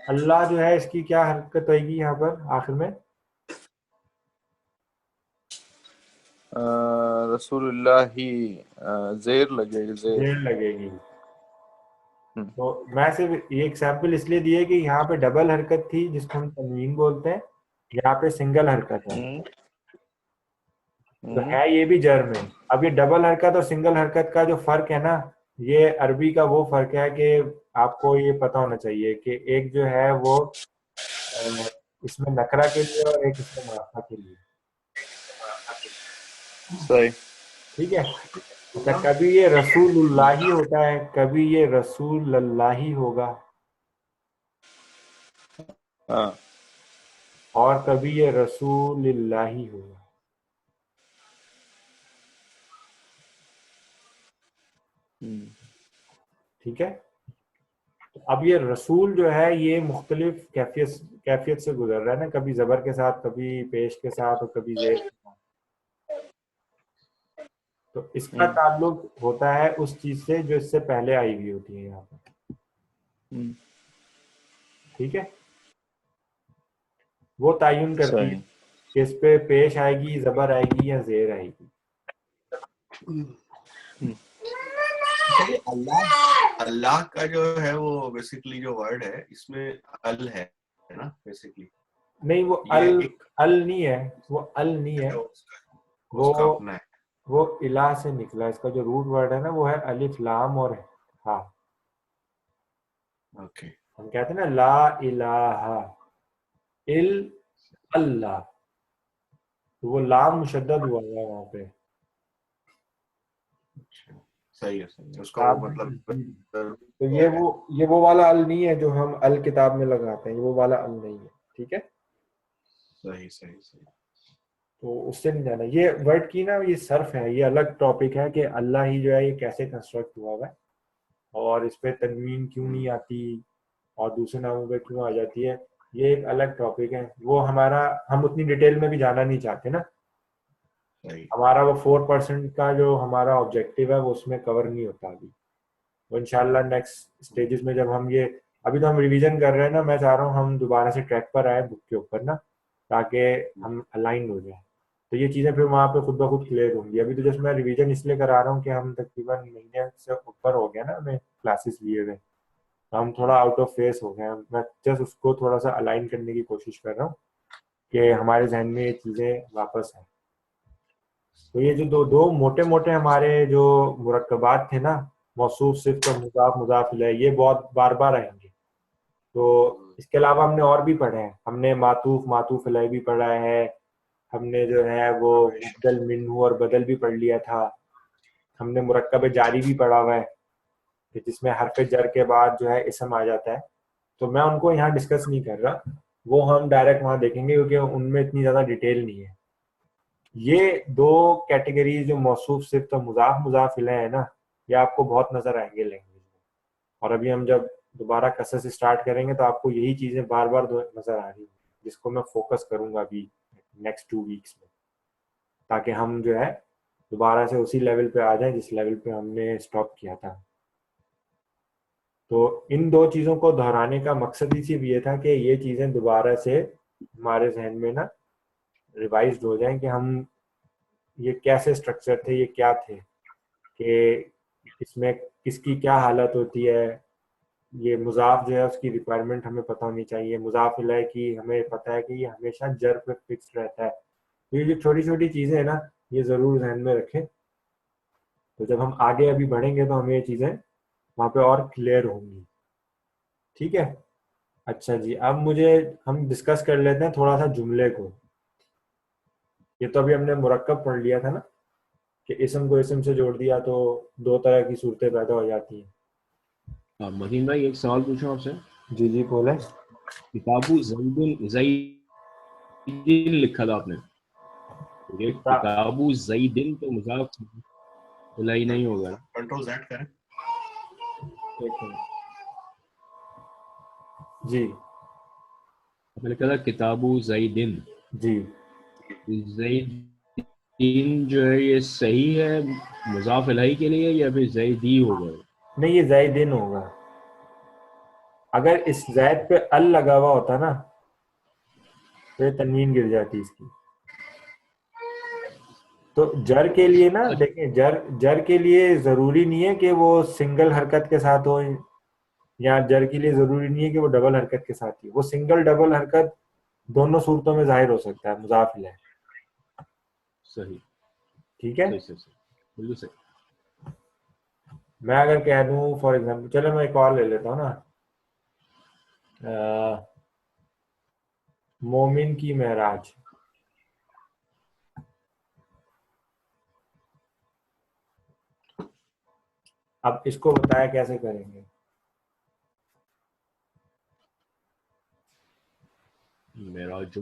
अल्लाह जो है इसकी क्या हरकत आएगी यहाँ पर आखिर में? रसूलुल्लाह ही जेर लगेगी, जेर लगेगी। तो मैं सिर्फ ये एग्जाम्पल इसलिए दिए कि यहाँ पे डबल हरकत थी जिसको हम तनवीन बोलते हैं, यहाँ पे सिंगल हरकत है। तो है ये भी जर में। अब ये डबल हरकत और सिंगल हरकत का जो फर्क है ना, ये अरबी का वो फर्क है कि आपको ये पता होना चाहिए कि एक जो है वो इसमें नकरा के लिए और एक इसमें मुनाफा के लिए। सही। ठीक है। अच्छा, कभी ये रसूलुल्लाही होता है, कभी ये रसूलल्लाही होगा, हाँ और कभी ये रसूलिल्लाही होगा। ठीक है। तो अब ये रसूल जो है ये मुख्तलिफ कैफियत से गुजर रहा है ना, कभी जबर के साथ, कभी पेश के साथ और कभी जेर के साथ। तो इसका ताल्लुक होता है उस चीज से जो इससे पहले आई हुई होती है यहाँ पर। ठीक है। वो तयन करती है सही। कि इस पे पेश आएगी, जबर आएगी या जेर आएगी। अल्लाह का जो है वो बेसिकली जो वर्ड है इसमें अल है ना बेसिकली। नहीं, वो अल नहीं है, वो अल नहीं है, उसका अपना है। वो इला से निकला, इसका जो रूट वर्ड है ना वो है अलिफ लाम और हा। ओके। हम कहते हैं ना ला इलाहा इल अल्लाह, तो वो लाम मुशद्दद हुआ है वहां पे। अच्छा, सही है उसका वो किताब में मतलब तो ये वो वाला अल नहीं है जो हम अल किताब में लगाते हैं, ये वो वाला अल नहीं है, ठीक है। सही। तो उससे नहीं जाना, ये वर्ड की ना ये सर्फ है, ये अलग टॉपिक है कि अल्लाह ही जो है ये कैसे कंस्ट्रक्ट हुआ हुआ है और इस पे तनवीन क्यों नहीं आती और दूसरे नामों पे क्यों आ जाती है, ये एक अलग टॉपिक है। वो हमारा, हम उतनी डिटेल में भी जाना नहीं चाहते ना, सही। हमारा वो 4% का जो हमारा ऑब्जेक्टिव है वो उसमें कवर नहीं होता अभी। तो इंशाल्लाह नेक्स्ट स्टेजेस में जब हम ये, अभी तो हम रिवीजन कर रहे हैं ना, मैं चाह रहा हूँ हम दोबारा से ट्रैक पर आए बुक के ऊपर ना, ताकि हम अलाइन हो जाए, तो ये चीज़ें फिर वहाँ पे खुद ब खुद क्लियर होंगी। अभी तो जस्ट मैं रिवीजन इसलिए करा रहा हूँ कि हम तकरीबन महीने से ऊपर हो गया ना हमें क्लासेस लिए हुए, तो हम थोड़ा आउट ऑफ फेस हो गए हैं। मैं जस्ट उसको थोड़ा सा अलाइन करने की कोशिश कर रहा हूँ कि हमारे जहन में ये चीज़ें वापस आए। तो ये जो दो दो मोटे मोटे हमारे जो मुरक्कबात थे ना, मौसूफ, सिफ्त और मुजाफ, मुजाफ इलैह, ये बहुत बार बार आएंगे। तो इसके अलावा हमने और भी पढ़े हैं, हमने मातूफ, मातूफ इलैह भी पढ़ा है, हमने जो है वो मुबदल मिन्हु और बदल भी पढ़ लिया था, हमने मुरक्कब जारी भी पढ़ा हुआ है कि जिसमें हरफ जर के बाद जो है इसम आ जाता है। तो मैं उनको यहाँ डिस्कस नहीं कर रहा, वो हम डायरेक्ट वहाँ देखेंगे क्योंकि उनमें इतनी ज़्यादा डिटेल नहीं है। ये दो कैटेगरीज जो मौसूफ सिर्फ और मुजाफ, मुजाफ इलैह है ना, ये आपको बहुत नजर आएंगे लैंग्वेज में। और अभी हम जब दोबारा कसस स्टार्ट करेंगे तो आपको यही चीजें बार बार नजर आ रही हैं, जिसको मैं फोकस करूंगा अभी नेक्स्ट 2 वीक्स में, ताकि हम जो है दोबारा से उसी लेवल पे आ जाएं जिस लेवल पे हमने स्टॉप किया था। तो इन दो चीजों को दोहराने का मकसद ही सिर्फ ये था कि ये चीजें दोबारा से हमारे जहन में ना रिवाइज हो जाएं कि हम ये कैसे स्ट्रक्चर थे, ये क्या थे, कि इसमें किसकी क्या हालत होती है। ये मुजाफ जो है उसकी रिक्वायरमेंट हमें पता होनी चाहिए, मुजाफ इलैह की हमें पता है कि ये हमेशा जर पे फिक्स रहता है। तो ये जो छोटी छोटी चीजें हैं ना, ये जरूर ध्यान में रखें। तो जब हम आगे अभी बढ़ेंगे तो हमें ये चीजें वहां पे और क्लियर होंगी, ठीक है। अच्छा जी, अब मुझे, हम डिस्कस कर लेते हैं थोड़ा सा जुमले को। ये तो अभी हमने मुरक्कब पढ़ लिया था ना, कि इसम को इसम से जोड़ दिया तो दो तरह की सूरतें पैदा हो जाती हैं। मतीन भाई एक सवाल पूछूं आपसे। जी जी बोले। किताबु ज़ैदिन लिखा था आपने, ठीक है, किताब, किताबु ज़ैदिन तो मुज़ाफ इलैहि नहीं होगा ना? कंट्रोल Z करें। एक मिनट जी। आपने लिखा था किताबु ज़ैदिन, जी ज़ैदिन जो है ये सही है मुज़ाफ इलैहि के लिए या फिर ज़ैदी होगा? नहीं, ये ज़ैदिन होगा। अगर इस जैद पे अल लगा हुआ होता ना तो ये तनवीन गिर जाती इसकी। तो जर के लिए ना देखें, जर जर के लिए जरूरी नहीं है कि वो सिंगल हरकत के साथ हो, या जर के लिए जरूरी नहीं है कि वो डबल हरकत के साथ ही हो। वो सिंगल डबल हरकत दोनों सूरतों में जाहिर हो सकता है मुजाफ इलैह, सही ठीक है। सही सही सही, बिल्कुल सही। मैं अगर कह दूं फॉर एग्जांपल, चलो मैं एक और ले लेता हूँ ना, मोमिन की महराज। अब इसको बताया कैसे करेंगे। मेराजु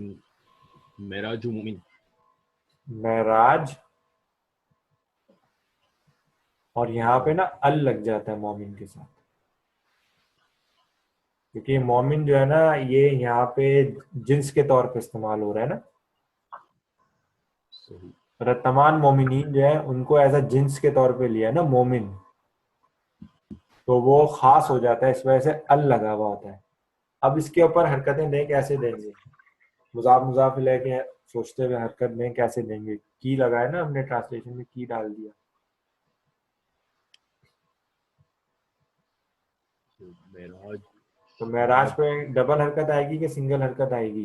मुमिन, महराज, और यहाँ पे ना अल लग जाता है मोमिन के साथ, क्योंकि मोमिन जो है ना ये यहाँ पे जिन्स के तौर पे इस्तेमाल हो रहा है ना। सही तमाम मोमिनीन जो है उनको एज अ जिन्स के तौर पे लिया है ना मोमिन, तो वो खास हो जाता है, इस वजह से अल लगा हुआ होता है। अब इसके ऊपर हरकतें दें कैसे देंगे, मुजाफ मुजाफ इलैह के सोचते हुए हरकत दें कैसे देंगे। की लगाए ना हमने, ट्रांसलेशन में की डाल दिया। मेराज तो महराज पे डबल हरकत आएगी कि सिंगल हरकत आएगी?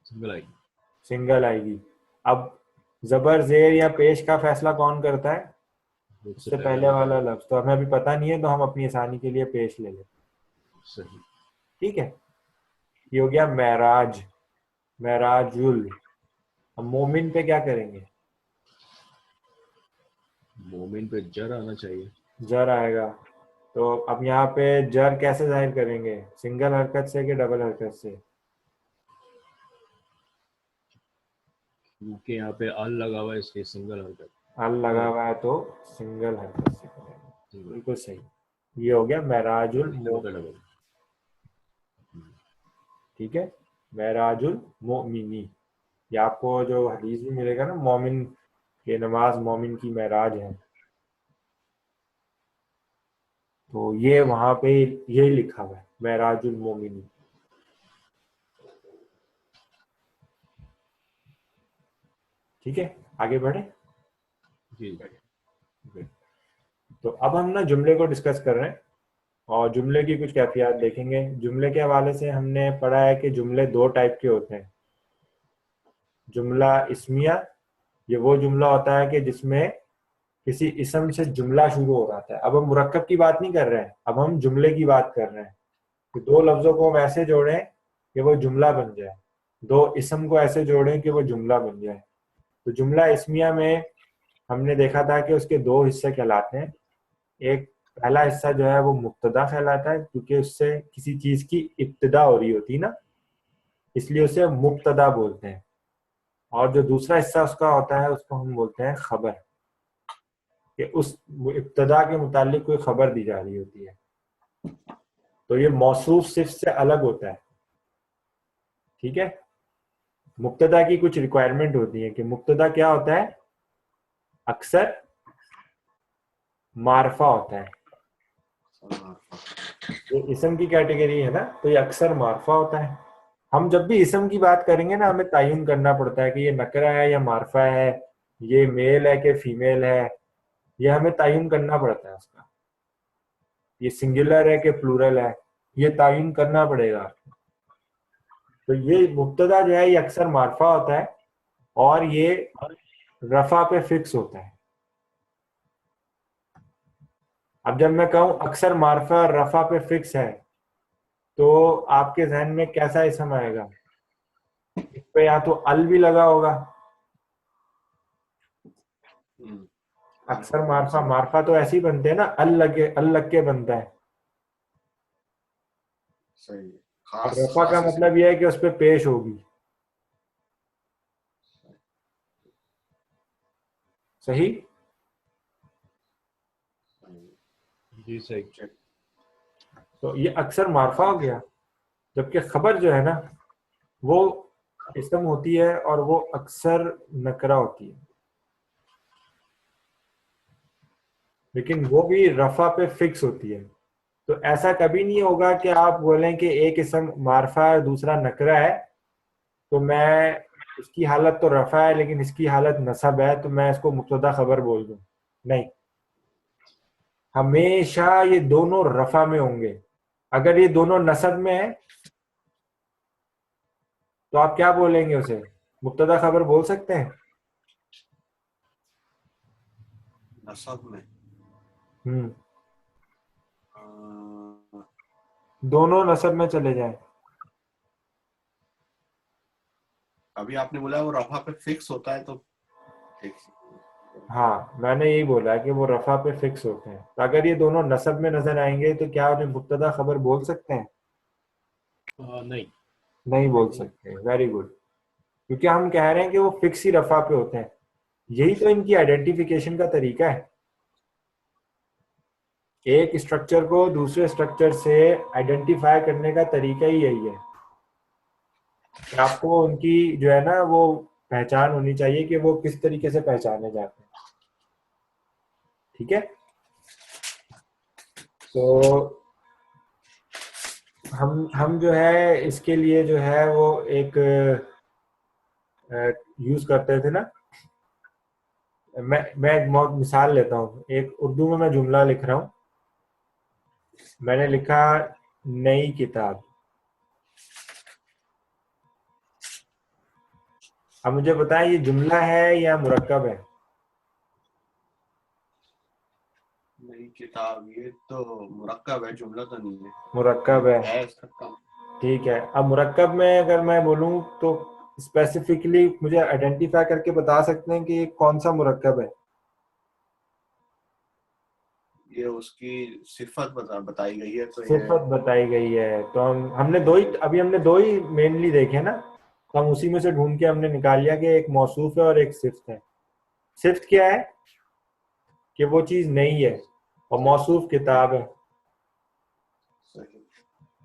Single I. सिंगल आएगी। अब जबर जेर या पेश का फैसला कौन करता है? उससे उससे पहले वाला लफ्ज। तो हमें अभी पता नहीं है, तो हम अपनी आसानी के लिए पेश ले लेते। सही। ठीक है, ये हो गया महराज, महराजुल। अब मोमिन पे क्या करेंगे? मोमिन पे जर आना चाहिए। जर आएगा। तो अब यहाँ पे जर कैसे जाहिर करेंगे, सिंगल हरकत से कि डबल हरकत से? क्योंकि यहाँ पे अल लगा हुआ है इसलिए सिंगल हरकत। अल लगा हुआ है तो सिंगल हरकत से करेंगे। सिंगल। बिल्कुल सही। ये हो गया महराजुल डबल डबल। ठीक है, महराजुल मोमिनी। ये आपको जो हदीस में मिलेगा ना, मोमिन ये नमाज मोमिन की महराज है, तो ये वहां पे ये लिखा हुआ है महराजुल मोमिनी। ठीक है, आगे बढ़े। जी। तो अब हम ना जुमले को डिस्कस कर रहे हैं और जुमले की कुछ कैफियत देखेंगे। जुमले के हवाले से हमने पढ़ा है कि जुमले दो टाइप के होते हैं। जुमला इस्मिया, ये वो जुमला होता है कि जिसमें किसी इसम से जुमला शुरू हो रहा है। अब हम मुरक्कब की बात नहीं कर रहे हैं, अब हम जुमले की बात कर रहे हैं कि दो लफ्जों को हम ऐसे जोड़ें कि वो जुमला बन जाए, दो इसम को ऐसे जोड़ें कि वो जुमला बन जाए। तो जुमला इस्मिया में हमने देखा था कि उसके दो हिस्से कहलाते हैं। एक पहला हिस्सा जो है वो मुब्तदा कहलाता है, क्योंकि उससे किसी चीज की इब्तिदा हो रही होती है ना, इसलिए उसे मुब्तदा बोलते हैं। और जो दूसरा हिस्सा उसका होता है उसको हम बोलते हैं खबर, कि उस इब्तिदा के मुतालिक कोई खबर दी जा रही होती है। तो ये मौसूफ सिर्फ से अलग होता है। ठीक है, मुब्तदा की कुछ रिक्वायरमेंट होती है कि मुब्तदा क्या होता है, अक्सर मारफा होता है। ये इसम की कैटेगरी है ना, तो ये अक्सर मारफा होता है। हम जब भी इसम की बात करेंगे ना, हमें तयन करना पड़ता है कि ये नकरा है या मारफा है, ये मेल है कि फीमेल है, ये हमें तयन करना पड़ता है उसका। ये सिंगुलर है कि प्लूरल है, ये तयन करना पड़ेगा। तो ये मुब्तदा जो है ये अक्सर मारफा होता है और ये रफा पे फिक्स होता है। अब जब मैं कहूं अक्सर मारफा रफा पे फिक्स है, तो आपके जहन में कैसा इसम आएगा? इस पे या तो अल भी लगा होगा, अक्सर मारफा, मारफा तो ऐसे ही बनते हैं ना, अल लग के बनता है। सही है। और खास रफा का खास मतलब यह है कि उस पे पेश होगी। सही। जी सही। तो ये अक्सर मारफा हो गया। जबकि खबर जो है ना, वो इसम होती है और वो अक्सर नकरा होती है, लेकिन वो भी रफा पे फिक्स होती है। तो ऐसा कभी नहीं होगा कि आप बोलें कि एक इसम मारफा है दूसरा नकरा है, तो मैं इसकी हालत तो रफा है लेकिन इसकी हालत नसब है, तो मैं इसको मुब्तदा खबर बोल दूं। नहीं, हमेशा ये दोनों रफा में होंगे। अगर ये दोनों नसब में है तो आप क्या बोलेंगे उसे, मुब्तदा खबर बोल सकते हैं? नसब में हम्म, अ, दोनों नसब में चले जाएं। अभी आपने बोला वो रफा पे फिक्स होता है, तो ठीक। हाँ, मैंने यही बोला है कि वो रफा पे फिक्स होते हैं। तो अगर ये दोनों नसब में नजर आएंगे तो क्या उन्हें मुब्तदा खबर बोल सकते हैं? नहीं। नहीं बोल सकते। Very good. क्योंकि हम कह रहे हैं कि वो फिक्स ही रफा पे होते हैं। यही तो इनकी आइडेंटिफिकेशन का तरीका है। एक स्ट्रक्चर को दूसरे स्ट्रक्चर से आइडेंटिफाई करने का तरीका ही यही है कि आपको उनकी जो है ना वो पहचान होनी चाहिए कि वो किस तरीके से पहचाने जाते हैं। ठीक है, तो हम जो है इसके लिए जो है वो एक यूज करते थे ना। मैं एक बहुत मिसाल लेता हूँ। एक उर्दू में मैं जुमला लिख रहा हूँ, मैंने लिखा नई किताब। अब मुझे बताएं ये जुमला है या मुरक्कब है? नई किताब, ये तो मुरक्कब है, जुमला तो नहीं है। मुरक्कब है, है इसका काम। ठीक है। अब मुरक्कब में अगर मैं बोलूं तो स्पेसिफिकली मुझे आइडेंटिफाई करके बता सकते हैं कि ये कौन सा मुरक्कब है? ये उसकी सिफत बताई गई है, तो ये सिफत बताई गई है, तो हमने दो ही, अभी हमने दो ही मेनली देखे ना, तो हम उसी में से ढूंढ के हमने निकाल लिया कि एक मौसूफ है और एक सिफ्त है। सिफ्त क्या है? कि वो चीज नहीं है, और मौसूफ किताब है। सही।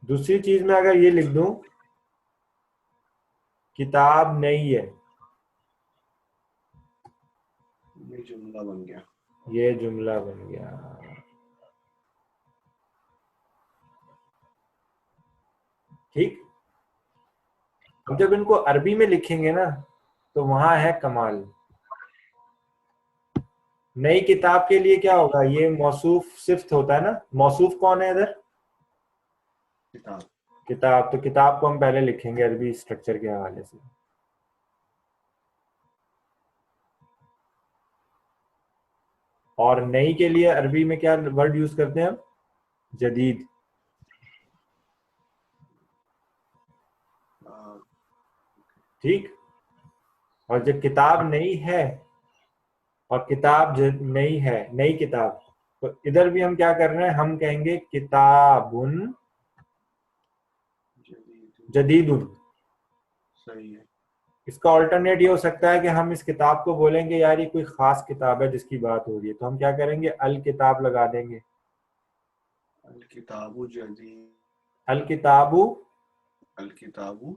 दूसरी चीज में अगर ये लिख दूं किताब नहीं है, ये जुमला बन गया। ये जुमला बन गया। ठीक। अब जब इनको अरबी में लिखेंगे ना तो वहां है कमाल। नई किताब के लिए क्या होगा? ये मौसूफ सिफ्त होता है ना, मौसूफ कौन है इधर? किताब। किताब। तो किताब को हम पहले लिखेंगे अरबी स्ट्रक्चर के हवाले से। और नई के लिए अरबी में क्या वर्ड यूज करते हैं हम? जदीद। आ, ठीक। और जब किताब नई है और किताब नई है, नई किताब, तो इधर भी हम क्या कर रहे हैं? हम कहेंगे किताबुन जदीद। जदीदुन। सही है। इसका ऑल्टरनेट ये हो सकता है कि हम इस किताब को बोलेंगे यार ये कोई खास किताब है जिसकी बात हो रही है, तो हम क्या करेंगे? अल किताब लगा देंगे। अल किताबु जदीद। अल किताबु। अल किताबु।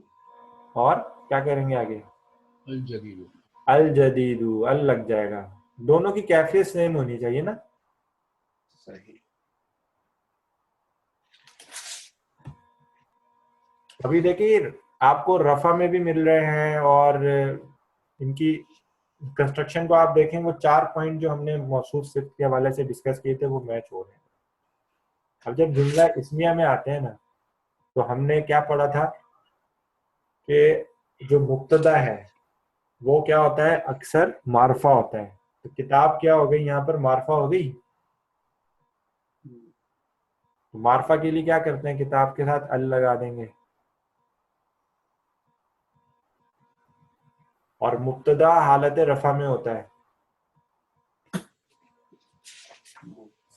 और क्या करेंगे आगे? अल जदीद। अल जदीदु, अल लग जाएगा। दोनों की कैफियत सेम होनी चाहिए ना। सही। अभी देखिए आपको रफा में भी मिल रहे हैं, और इनकी कंस्ट्रक्शन को आप देखें, वो 4 पॉइंट जो हमने मौसूफ सिफ्त के हवाले से डिस्कस किए थे वो मैच हो रहे हैं। अब जब जुमला इस्मिया में आते हैं ना, तो हमने क्या पढ़ा था कि जो मुब्तदा है वो क्या होता है? अक्सर मारफा होता है। तो किताब क्या हो गई यहाँ पर? मारफा हो गई। तो मारफा के लिए क्या करते हैं? किताब के साथ अल लगा देंगे। और मुब्तदा हालत रफा में होता है।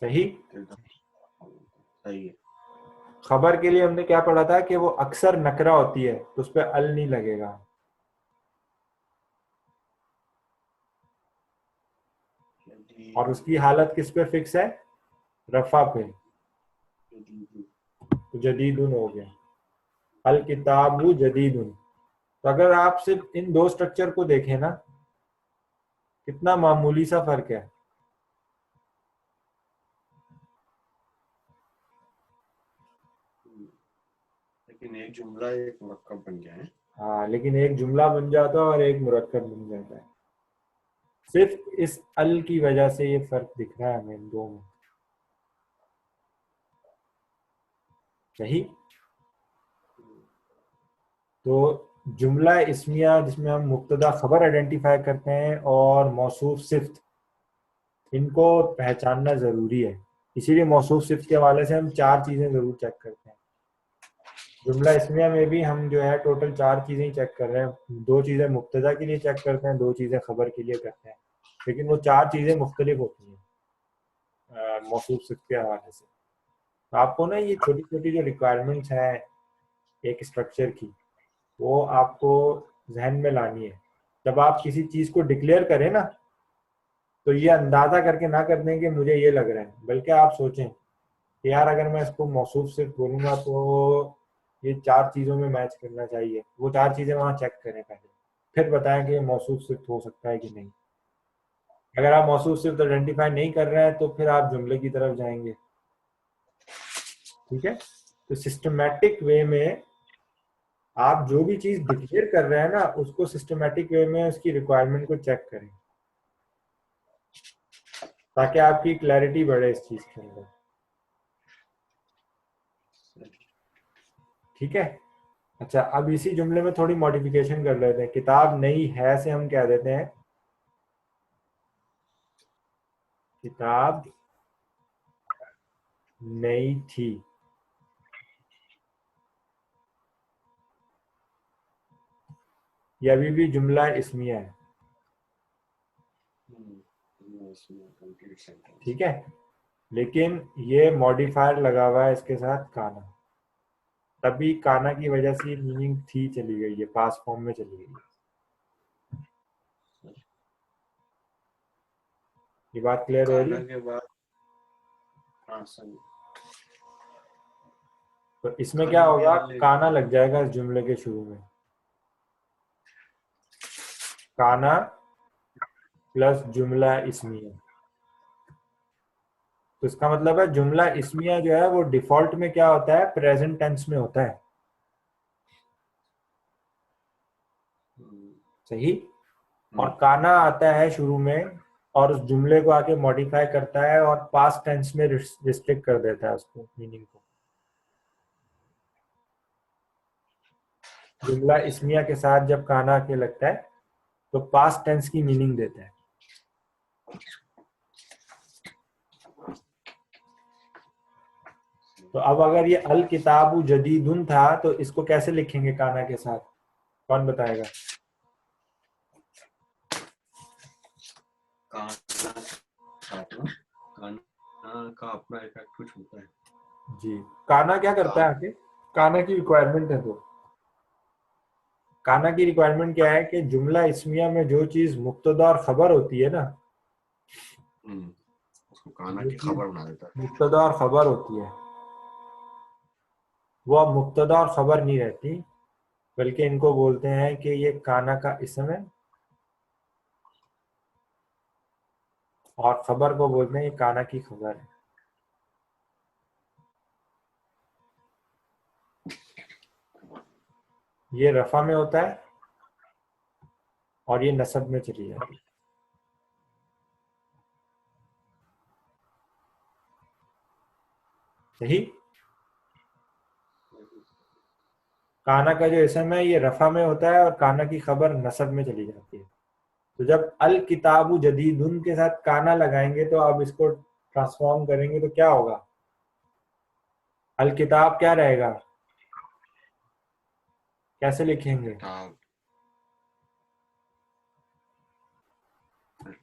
सही। सही है। खबर के लिए हमने क्या पढ़ा था कि वो अक्सर नकरा होती है, तो उस पर अल नहीं लगेगा। और उसकी हालत किस पे फिक्स है? रफा पे। तो जदीदुन हो गया। अल किताबु जदीदुन। तो अगर आप सिर्फ इन दो स्ट्रक्चर को देखें ना, कितना मामूली सा फर्क है। लेकिन एक जुमला एक मुरक्कब बन गया है। हाँ, लेकिन एक जुमला बन जाता है और एक मुरक्कब बन जाता है। सिर्फ इस अल की वजह से ये फर्क दिख रहा है हमें इन दो में। सही। तो जुमला इस्मिया जिसमें हम मुब्तदा खबर आइडेंटिफाई करते हैं और मौसूफ सिफ्त, इनको पहचानना जरूरी है। इसीलिए मौसूफ सिफ्त के हवाले से हम 4 चीजें जरूर चेक करते हैं। जुमला इस्मिया में भी हम जो है टोटल 4 चीजें ही चेक कर रहे हैं। 2 चीजें मुब्तदा के लिए चेक करते हैं, 2 चीजें खबर के लिए करते हैं, लेकिन वो 4 चीजें मुख्तलिफ होती हैं मौसूफ सिफ्त के हवाले से। तो आपको ना ये छोटी छोटी जो रिक्वायरमेंट्स हैं एक स्ट्रक्चर की, वो आपको जहन में लानी है। जब आप किसी चीज को डिक्लेयर करें ना, तो ये अंदाजा करके ना कर दें कि मुझे ये लग रहा है, बल्कि आप सोचें कि यार अगर मैं इसको मौसूफ सिर्फ बोलूंगा तो ये 4 चीजों में मैच करना चाहिए। वो 4 चीजें वहां चेक करें पहले, फिर बताएं कि ये मौसूफ सिर्फ हो सकता है कि नहीं। अगर आप मौसूफ सिर्फ आइडेंटिफाई नहीं कर रहे हैं तो फिर आप जुमले की तरफ जाएंगे। ठीक है। तो सिस्टमैटिक वे में आप जो भी चीज डिक्लेयर कर रहे हैं ना, उसको सिस्टमैटिक वे में उसकी रिक्वायरमेंट को चेक करें, ताकि आपकी क्लैरिटी बढ़े इस चीज के अंदर। ठीक है। अच्छा, अब इसी जुमले में थोड़ी मॉडिफिकेशन कर लेते हैं। किताब नई है से हम क्या देते हैं, किताब नई थी। ये अभी भी जुमला इस्मिया है, ठीक है, लेकिन ये मॉडिफायर लगा हुआ है इसके साथ काना, तभी काना की वजह से मीनिंग थी चली गई है, पास फॉर्म में चली गई है। ये बात क्लियर हो रही काना है? के बाद हाँ सही। तो इसमें क्या काना के होगा, लिए काना लग जाएगा इस जुमले के शुरू में, काना प्लस जुमला इस्मिया। तो इसका मतलब है जुमला इस्मिया जो है वो डिफॉल्ट में क्या होता है, प्रेजेंट टेंस में होता है, सही। और काना आता है शुरू में और उस जुमले को आके मॉडिफाई करता है और पास्ट टेंस में रिस्ट्रिक्ट कर देता है उसको, मीनिंग को। जुमला इस्मिया के साथ जब काना आके लगता है तो पास्ट टेंस की मीनिंग देता है। तो अब अगर ये अल किताबु जदीदुन था तो इसको कैसे लिखेंगे काना के साथ, कौन बताएगा? काना का अपना इफेक्ट कुछ होता है जी, काना क्या करता है आगे, काना की रिक्वायरमेंट है। तो काना की रिक्वायरमेंट क्या है कि जुमला इस्मिया में जो चीज मुब्तदा और खबर होती है ना, उसको काना की खबर बना देता है। मुब्तदा और खबर होती है, वो अब मुब्तदा और खबर नहीं रहती, बल्कि इनको बोलते हैं कि ये काना का इसम है, और खबर को बोलते हैं ये काना की खबर है। ये रफा में होता है और ये नसब में चली जाती है। सही। काना का जो इसम है ये रफा में होता है और काना की खबर नसब में चली जाती है। तो जब अल किताबु जदीदुन के साथ काना लगाएंगे तो अब इसको ट्रांसफॉर्म करेंगे तो क्या होगा, अल किताब क्या रहेगा, कैसे लिखेंगे? किताब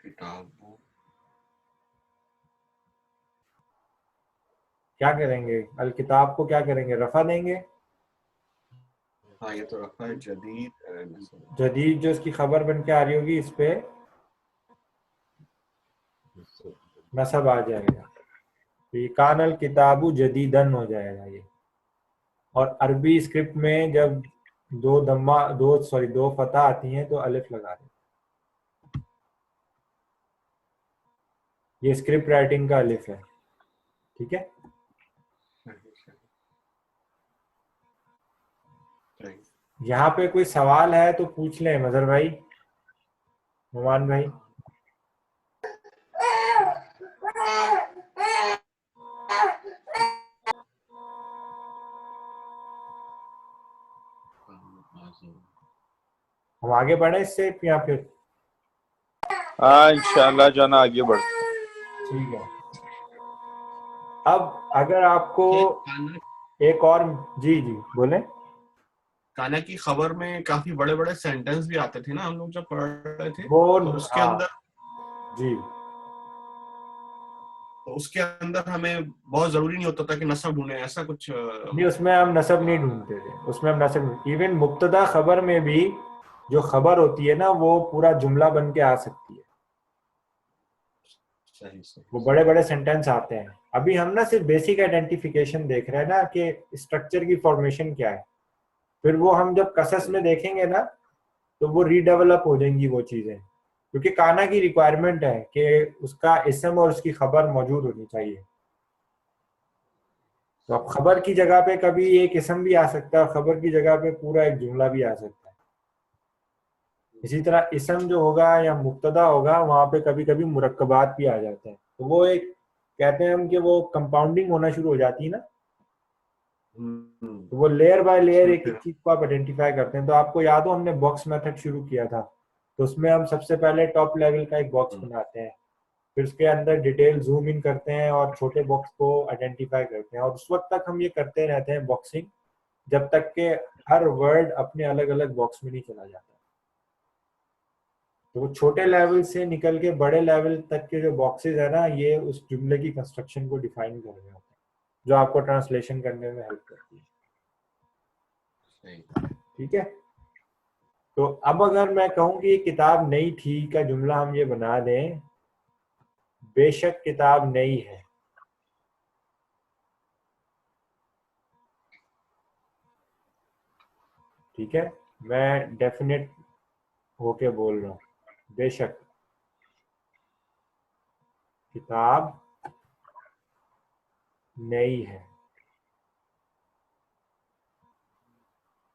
किताब क्या करेंगे, अल किताब को क्या करेंगे, रफा देंगे। हाँ ये तो रखा है जदीद जदीद जो इसकी खबर बन के आ रही होगी इस पे नसब आ जाएगा, तो ये कान अल किताबु जदीदन हो जाएगा ये। और अरबी स्क्रिप्ट में जब दो फतह आती हैं तो अलिफ लगा दें, ये स्क्रिप्ट राइटिंग का अलिफ है, ठीक है। यहाँ पे कोई सवाल है तो पूछ लें, मजहर भाई, नुमान भाई। हम आगे बढ़े इससे या फिर? हाँ इंशाल्लाह जो है ना आगे बढ़। ठीक है। अब अगर आपको एक और, जी जी बोले। काना की खबर में काफी बड़े बड़े सेंटेंस भी आते थे ना, हम लोग जब पढ़ रहे थे वो तो उसके हाँ, अंदर जी, तो उसके अंदर हमें बहुत जरूरी नहीं होता था कि नस्ब ढूंढे, ऐसा कुछ नहीं उसमें हम नसब नहीं ढूंढते थे, उसमें हम नसब, इवन मुब्तदा खबर में भी जो खबर होती है ना वो पूरा जुमला बन के आ सकती है, वो बड़े बड़े सेंटेंस आते हैं। अभी हम ना सिर्फ बेसिक आइडेंटिफिकेशन देख रहे हैं ना कि स्ट्रक्चर की फॉर्मेशन क्या है, फिर वो हम जब कसस में देखेंगे ना तो वो रीडेवलप हो जाएंगी वो चीजें, क्योंकि काना की रिक्वायरमेंट है कि उसका इसम और उसकी खबर मौजूद होनी चाहिए। तो अब खबर की जगह पे कभी एक इसम भी आ सकता है और खबर की जगह पे पूरा एक जुमला भी आ सकता है। इसी तरह इसम जो होगा या मुब्तदा होगा वहां पे कभी कभी मुरक्कबात भी आ जाते हैं, तो वो एक कहते हैं हम कि वो कंपाउंडिंग होना शुरू हो जाती है ना, तो वो लेयर बाय लेयर एक इसमें एक चीज को आप आइडेंटिफाई करते हैं। तो आपको याद हो हमने बॉक्स मेथड शुरू किया था, तो उसमें हम सबसे पहले टॉप लेवल का एक बॉक्स बनाते हैं, फिर उसके अंदर डिटेल जूम इन करते हैं और छोटे बॉक्स को आइडेंटिफाई करते हैं, और उस वक्त तक हम ये करते रहते हैं बॉक्सिंग, जब तक के हर वर्ड अपने अलग अलग बॉक्स में नहीं चला जाता। तो वो छोटे लेवल से निकल के बड़े लेवल तक के जो बॉक्सेस है ना, ये उस जुमले की कंस्ट्रक्शन को डिफाइन कर रहे होते हैं, जो आपको ट्रांसलेशन करने में हेल्प करती है। सही। ठीक है, तो अब अगर मैं कहूँ कि किताब नई थी का जुमला हम ये बना दें, बेशक किताब नई है। ठीक है, मैं डेफिनेट होके बोल रहा हूँ, बेशक किताब नई है।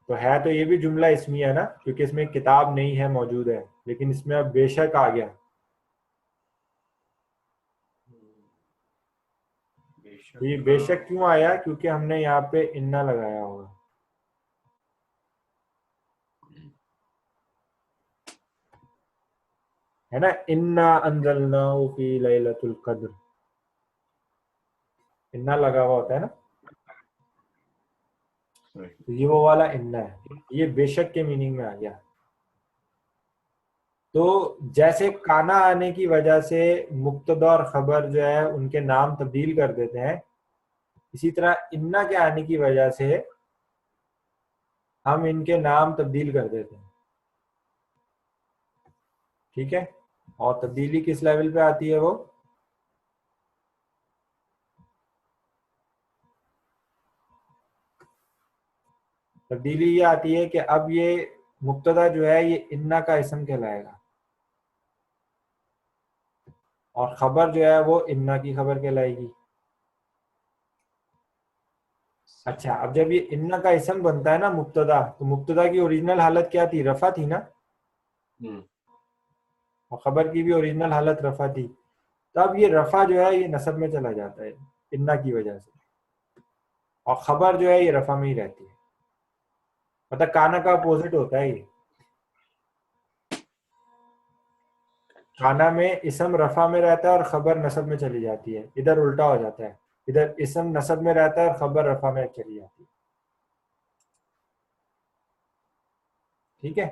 तो है तो ये भी जुमला इसमें है ना, क्योंकि इसमें किताब नहीं है मौजूद है, लेकिन इसमें अब बेशक आ गया। तो ये बेशक क्यों आया? क्योंकि हमने यहाँ पे इन्ना लगाया होगा। है ना, इन्ना अंजलनाहु फी लैलतुल कद्र, इन्ना लगा हुआ होता है ना, तो ये वो वाला इन्ना है, ये बेशक के मीनिंग में आ गया। तो जैसे काना आने की वजह से मुब्तदा और खबर जो है उनके नाम तब्दील कर देते हैं, इसी तरह इन्ना के आने की वजह से हम इनके नाम तब्दील कर देते हैं। ठीक है, और तब्दीली किस लेवल पे आती है? वो तब्दीली ये आती है कि अब ये मुब्तदा जो है ये इन्ना का इसम कहलाएगा, और खबर जो है वो इन्ना की खबर कहलाएगी। अच्छा, अब जब ये इन्ना का इसम बनता है ना मुब्तदा, तो मुब्तदा की ओरिजिनल हालत क्या थी? रफा थी ना, और खबर की भी ओरिजिनल हालत रफा थी। तब ये रफा जो है ये नसब में चला जाता है इन्ना की वजह से, और खबर जो है ये रफा में ही रहती है। मतलब काना का अपोजिट होता है ये। काना में इसम रफा में रहता है और खबर नसब में चली जाती है, इधर उल्टा हो जाता है, इधर इसम नसब में रहता है और खबर रफा में चली जाती है। ठीक है,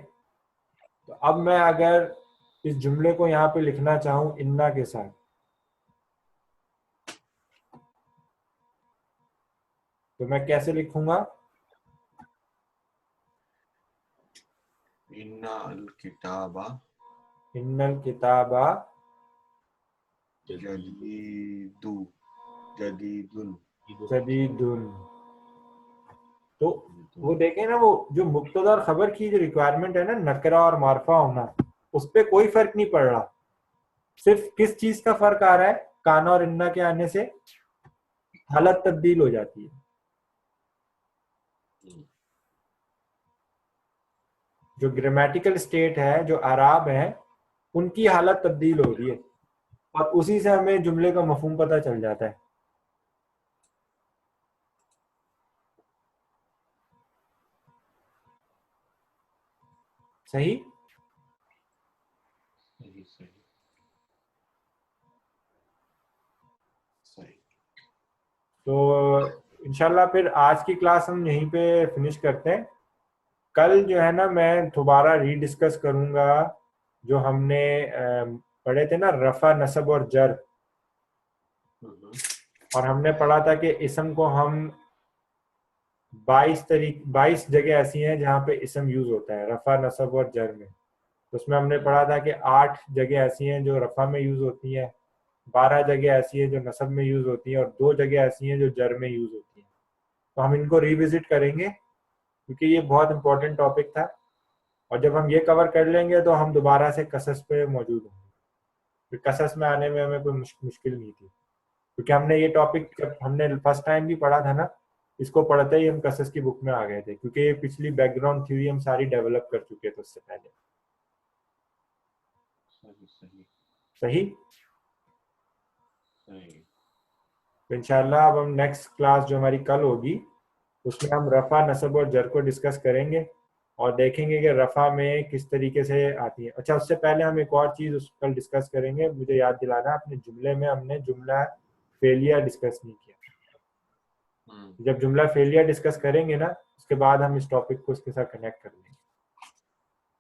तो अब मैं अगर इस जुमले को यहाँ पे लिखना चाहूं इन्ना के साथ, तो मैं कैसे लिखूंगा? इन्नल किताबा इन्नल किताबा जदीदु जदीदुन। जदीदुन। तो वो देखें ना, वो जो मुब्तदा और खबर की जो रिक्वायरमेंट है ना, नकरा और मारफा होना, उस पर कोई फर्क नहीं पड़ रहा। सिर्फ किस चीज का फर्क आ रहा है? काना और इन्ना के आने से हालत तब्दील हो जाती है। जो ग्रामेटिकल स्टेट है, जो आराब है, उनकी हालत तब्दील हो रही है, और उसी से हमें जुमले का मफहूम पता चल जाता है। सही? सही सही सही। तो इंशाल्लाह फिर आज की क्लास हम यहीं पे फिनिश करते हैं। कल जो है ना, मैं दोबारा रीडिस्कस करूंगा जो हमने पढ़े थे ना, रफा नसब और जर। और हमने पढ़ा था कि इसम को हम 22 जगह ऐसी हैं जहाँ पे इसम यूज होता है रफा नसब और जर में। तो उसमें हमने पढ़ा था कि 8 जगह ऐसी हैं जो रफा में यूज होती हैं, 12 जगह ऐसी हैं जो नसब में यूज होती हैं, और 2 जगह ऐसी हैं जो जर में यूज होती हैं। तो हम इनको रिविजिट करेंगे, क्योंकि ये बहुत इंपॉर्टेंट टॉपिक था, और जब हम ये कवर कर लेंगे तो हम दोबारा से कसस पे मौजूद होंगे। फिर कसस में आने में हमें कोई मुश्किल नहीं थी, क्योंकि हमने ये टॉपिक जब हमने फर्स्ट टाइम भी पढ़ा था ना, इसको पढ़ते ही हम कसस की बुक में आ गए थे, क्योंकि ये पिछली बैकग्राउंड थ्योरी हम सारी डेवलप कर चुके थे उससे पहले। सही सही सही? सही। तो इंशाल्लाह अब हम नेक्स्ट क्लास जो हमारी कल होगी, उसमें हम रफा, नसब और जर को डिस्कस करेंगे और देखेंगे कि रफा में किस तरीके से आती है। अच्छा, उससे पहले हम एक और चीज़ उस पर डिस्कस करेंगे, मुझे याद दिलाना, अपने जुमले में हमने जुमला फेलियर डिस्कस नहीं किया। जब जुमला फेलियर डिस्कस करेंगे ना, उसके बाद हम इस टॉपिक को इसके साथ कनेक्ट कर लेंगे।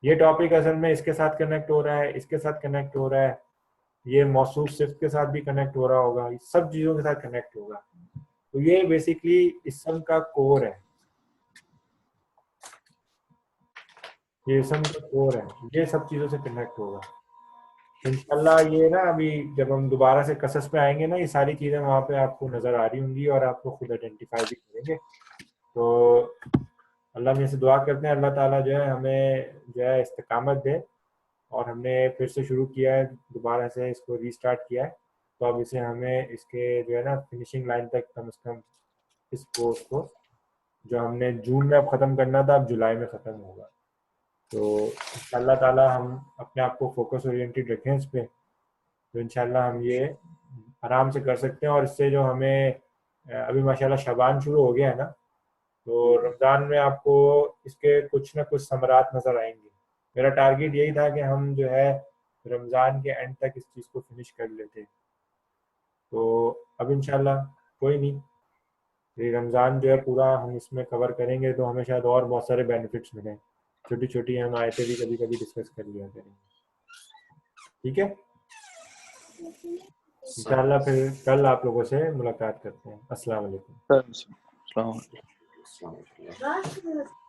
ये टॉपिक असल में इसके साथ कनेक्ट हो रहा है, इसके साथ कनेक्ट हो रहा है, ये मौसूफ सिर्फ के साथ भी कनेक्ट हो रहा होगा, सब चीज़ों के साथ कनेक्ट होगा। तो ये बेसिकली इसम का कोर है, ये इसम का कोर है, ये सब चीज़ों से कनेक्ट होगा इंशाल्लाह। ये ना अभी जब हम दोबारा से कसस पे आएंगे ना, ये सारी चीज़ें वहाँ पे आपको नज़र आ रही होंगी और आपको खुद आइडेंटिफाई भी करेंगे। तो अल्लाह में से दुआ करते हैं, अल्लाह ताला जो है हमें जो है इस्तिकामत दे। और हमने फिर से शुरू किया है, दोबारा से इसको रीस्टार्ट किया है, तो अब इसे हमें इसके जो है ना फिनिशिंग लाइन तक कम से कम इस कोर्स को, जो हमने जून में अब ख़त्म करना था, अब जुलाई में ख़त्म होगा। तो इंशाल्लाह ताला हम अपने आप को फोकस ओरिएंटेड रखें इस पर, तो इंशाल्लाह हम ये आराम से कर सकते हैं। और इससे जो हमें अभी माशाल्लाह शबान शुरू हो गया है ना, तो रमज़ान में आपको इसके कुछ ना कुछ समरात नज़र आएंगे। मेरा टारगेट यही था कि हम जो है रमज़ान के एंड तक इस चीज़ को फिनिश कर लेते। तो अब इंशाल्लाह कोई नहीं, ये रमज़ान जो है पूरा हम इसमें कवर करेंगे तो हमें शायद और बहुत सारे बेनिफिट्स मिलें। छोटी छोटी हम आयतें भी कभी कभी डिस्कस कर लिया करेंगे, ठीक है। इंशाल्लाह फिर कल आप लोगों से मुलाकात करते हैं। अस्सलाम वालेकुम। अस्सलाम वालेकुम।